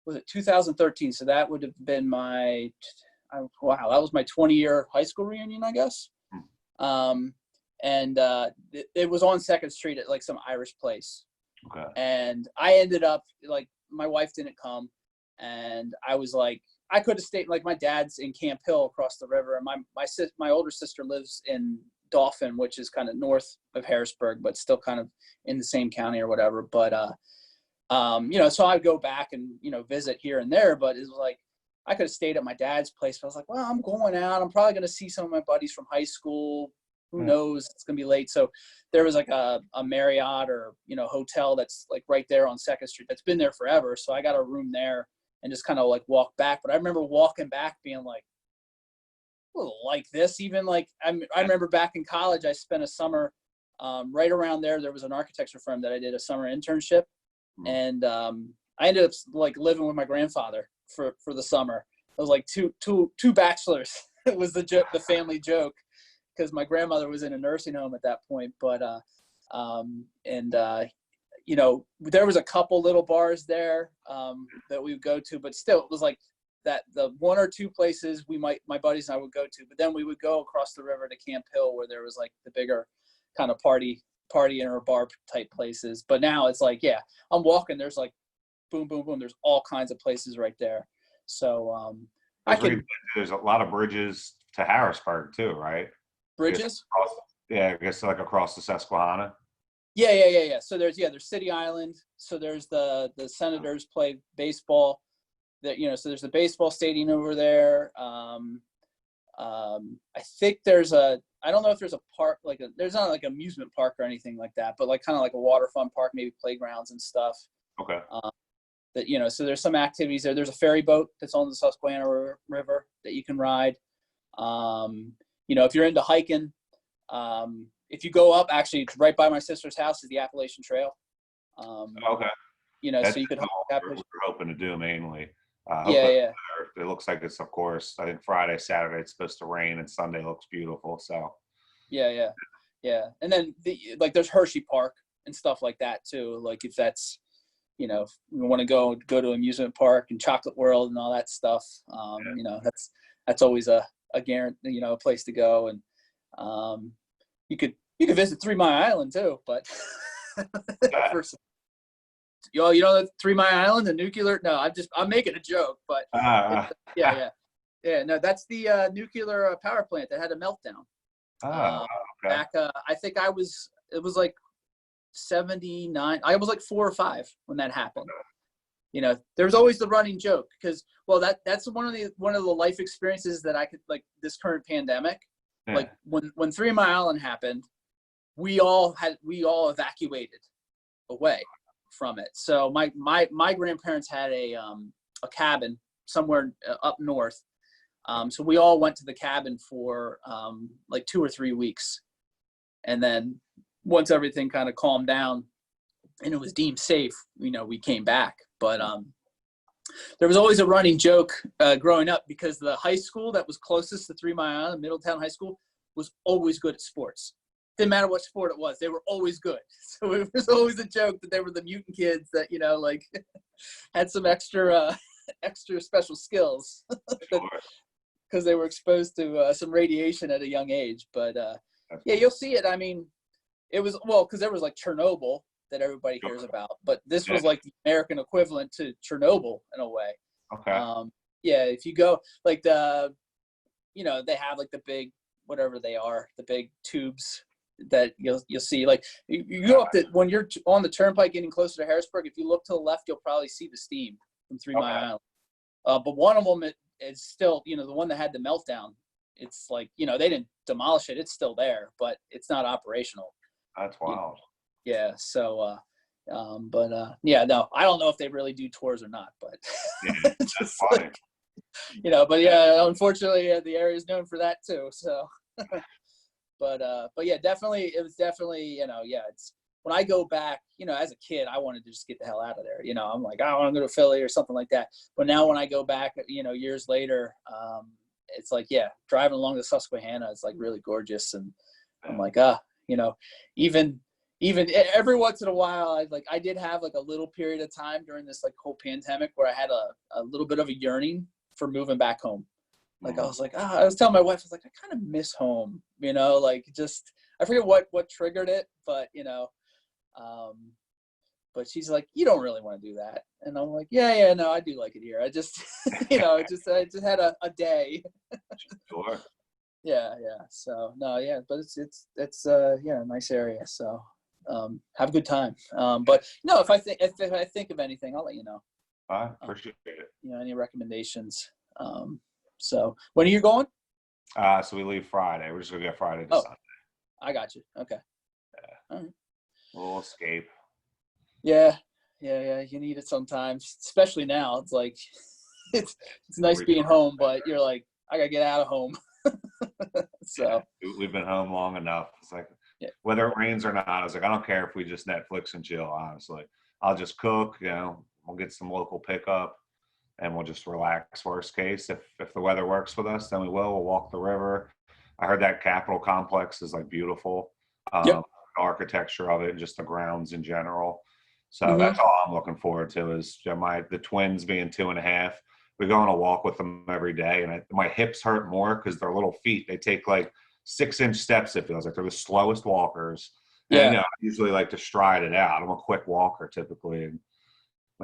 was it 2013? So that would have been wow, that was my 20-year high school reunion, I guess. Um, and it was on Second Street at like some Irish place. Okay. And I ended up, like, my wife didn't come, and I was like, I could have stayed. Like, my dad's in Camp Hill across the river, and my older sister lives in Dauphin, which is kind of north of Harrisburg, but still kind of in the same county or whatever. But so I'd go back and visit here and there. But it was like I could have stayed at my dad's place. But I was like, well, I'm going out. I'm probably going to see some of my buddies from high school. Who knows? It's gonna be late. So there was like a Marriott or hotel that's like right there on Second Street that's been there forever. So I got a room there and just kind of like walk back. But I remember walking back being like, well, like this. Even like I remember back in college, I spent a summer right around there. There was an architecture firm that I did a summer internship, and I ended up like living with my grandfather for the summer. It was like two bachelors. It was the family joke, because my grandmother was in a nursing home at that point. But there was a couple little bars there that we would go to, but still it was like that the one or two places my buddies and I would go to. But then we would go across the river to Camp Hill, where there was like the bigger kind of party or bar type places. But now it's like, yeah, I'm walking, there's like boom, boom, boom, there's all kinds of places right there. So There's a lot of bridges to Harrisburg too, right? Bridges. I guess like across the Susquehanna. Yeah. So there's City Island. So there's the Senators play baseball. So there's the baseball stadium over there. I think I don't know if there's a park, there's not like an amusement park or anything like that, but like kind of like a waterfront park, maybe playgrounds and stuff. Okay. So there's some activities there. There's a ferry boat that's on the Susquehanna River that you can ride. If you're into hiking, if you go up, actually right by my sister's house is the Appalachian Trail. Okay. So you could hike. We're hoping to do mainly. Yeah. It looks like it's, of course, I think Friday, Saturday it's supposed to rain, and Sunday looks beautiful. So. Yeah. And then there's Hershey Park and stuff like that too. Like if that's, we want to go to amusement park and Chocolate World and all that stuff. That's always a guarantee, a place to go. And you could visit 3 Mile Island too, but the 3 Mile Island, the nuclear. No, I'm making a joke, but yeah. No, that's the nuclear power plant that had a meltdown. Okay. Back, I think it was like 79. I was like 4 or 5 when that happened. There's always the running joke because, well, that's one of the life experiences that I could, like, this current pandemic. Yeah. Like when 3 Mile Island happened, we all evacuated away from it. So my grandparents had a cabin somewhere up north. So we all went to the cabin for like 2 or 3 weeks. And then once everything kind of calmed down and it was deemed safe, we came back. But there was always a running joke growing up because the high school that was closest to 3 Mile Island, Middletown High School, was always good at sports. Didn't matter what sport it was, they were always good. So it was always a joke that they were the mutant kids that, like had some extra special skills because they were exposed to some radiation at a young age. But yeah, you'll see it. I mean, it was, because there was like Chernobyl that everybody hears about, but this was like the American equivalent to Chernobyl in a way. Okay. Yeah, if you go like they have like the big, whatever they are, the big tubes that you'll see. Like you go up when you're on the turnpike getting closer to Harrisburg, if you look to the left, you'll probably see the steam from 3 Mile Island. But one of them is still, the one that had the meltdown. It's like, they didn't demolish it. It's still there, but it's not operational. That's wild. Yeah. So, yeah, no, I don't know if they really do tours or not, but yeah, that's funny. But yeah, unfortunately, the area is known for that too. So, But yeah, definitely, it was definitely, yeah, it's when I go back, as a kid, I wanted to just get the hell out of there. I'm like, I want to go to Philly or something like that. But now when I go back, years later, it's like, yeah, driving along the Susquehanna is like really gorgeous. And I'm like, even every once in a while, I did have like a little period of time during this like whole pandemic where I had a little bit of a yearning for moving back home. Like, I was like, I was telling my wife, I was like, I kind of miss home, like just, I forget what triggered it, but, but she's like, you don't really want to do that. And I'm like, yeah, no, I do like it here. I just, I just had a day. Sure. Yeah. So no, yeah, but it's yeah, a nice area. So, have a good time. But no, if I think of anything, I'll let you know. I appreciate it. Any recommendations. So when are you going? So we leave Friday. We're just gonna get Friday to Sunday. I got you. Okay. Yeah. All right. A little escape. Yeah. You need it sometimes, especially now. It's like it's nice being home, but you're like, I gotta get out of home. So we've been home long enough. It's like, whether it rains or not, I was like, I don't care if we just Netflix and chill. Honestly, I'll just cook. We'll get some local pickup. And we'll just relax. Worst case, if the weather works with us, then we will. We'll walk the river. I heard that Capitol complex is like beautiful. The architecture of it and just the grounds in general. So that's all I'm looking forward to is the twins being 2.5. We go on a walk with them every day, and my hips hurt more because their little feet, they take like 6-inch steps. It feels like they're the slowest walkers. And, I usually like to stride it out. I'm a quick walker typically. And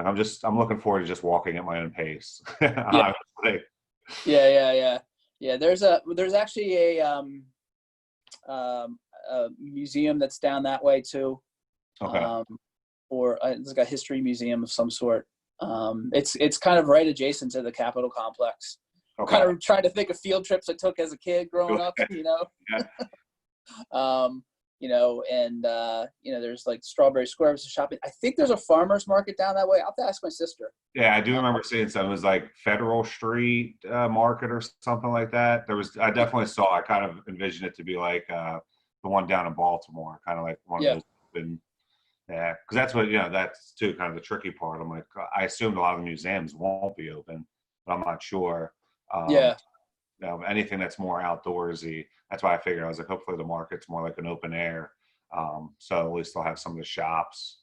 I'm looking forward to just walking at my own pace. Yeah. Yeah. There's actually a museum that's down that way too. Okay. Or it's like a history museum of some sort. It's kind of right adjacent to the Capitol complex. Okay. Kind of trying to think of field trips I took as a kid growing up, And there's like Strawberry Square was shopping. I think there's a farmer's market down that way. I'll have to ask my sister. Yeah, I do remember seeing something. It was like Federal Street Market or something like that. I definitely saw. I kind of envisioned it to be like the one down in Baltimore, kind of like one of those. Yeah, because that's what that's too kind of the tricky part. I'm like, I assumed a lot of the museums won't be open, but I'm not sure. Anything that's more outdoorsy. That's why I figured I was like, hopefully the market's more like an open air. So at least they'll have some of the shops.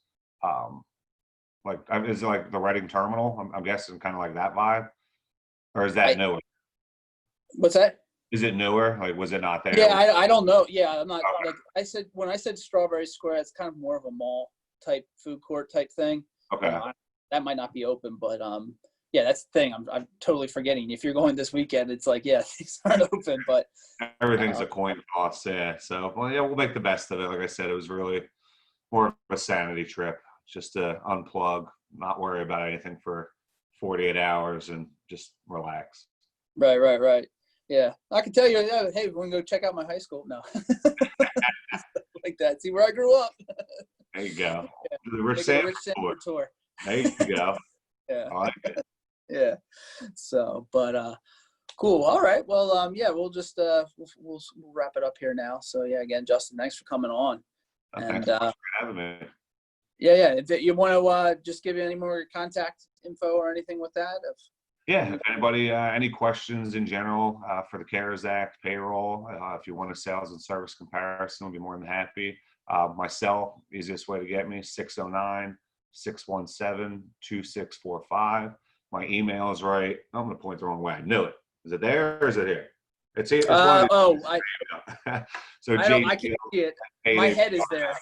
Is it like the Reading Terminal? I'm guessing kind of like that vibe, or is that newer? What's that? Is it newer? Like, was it not there? Yeah, I don't know. Yeah, I'm not. Like when I said Strawberry Square, it's kind of more of a mall type, food court type thing. Okay. That might not be open, but yeah, that's the thing. I'm totally forgetting. If you're going this weekend, it's like, things aren't open, but everything's a coin toss. Yeah. So, we'll make the best of it. Like I said, it was really more of a sanity trip, just to unplug, not worry about anything for 48 hours and just relax. Right. Yeah. I can tell you, hey, we're going to go check out my high school. No. Like that. See where I grew up. There you go. Yeah. The Rich Sanford tour. There you go. Yeah. I like it. Yeah. So, but cool. All right. Well, we'll just we'll wrap it up here now. So yeah, again, Justin, thanks for coming on. Thanks so much for having me. Yeah. If you want to just give you any more contact info or anything with that? If anybody, any questions in general for the CARES Act, payroll, if you want a sales and service comparison, we'll be more than happy. My cell, easiest way to get me, 609-617-2645. My email is right. I'm going to point the wrong way. I knew it. Is it there or is it here? It's one of these. So I can't see it. My head is there.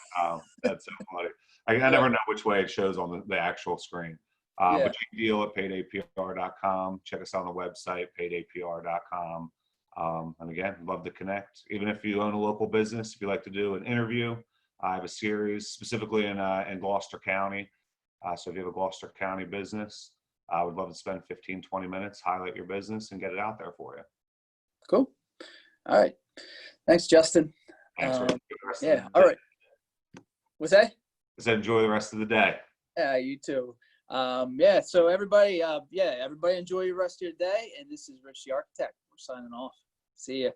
That's so funny. I never know which way it shows on the actual screen. But you can deal at paydaypr.com. Check us out on the website, paydaypr.com. And again, love to connect. Even if you own a local business, if you like to do an interview, I have a series specifically in Gloucester County. So if you have a Gloucester County business, I would love to spend 15, 20 minutes, highlight your business, and get it out there for you. Cool. All right. Thanks, Justin. Thanks for all right. What's that? I said enjoy the rest of the day. Yeah, you too. So everybody, everybody enjoy the rest of your day. And this is Rich the Architect. We're signing off. See ya.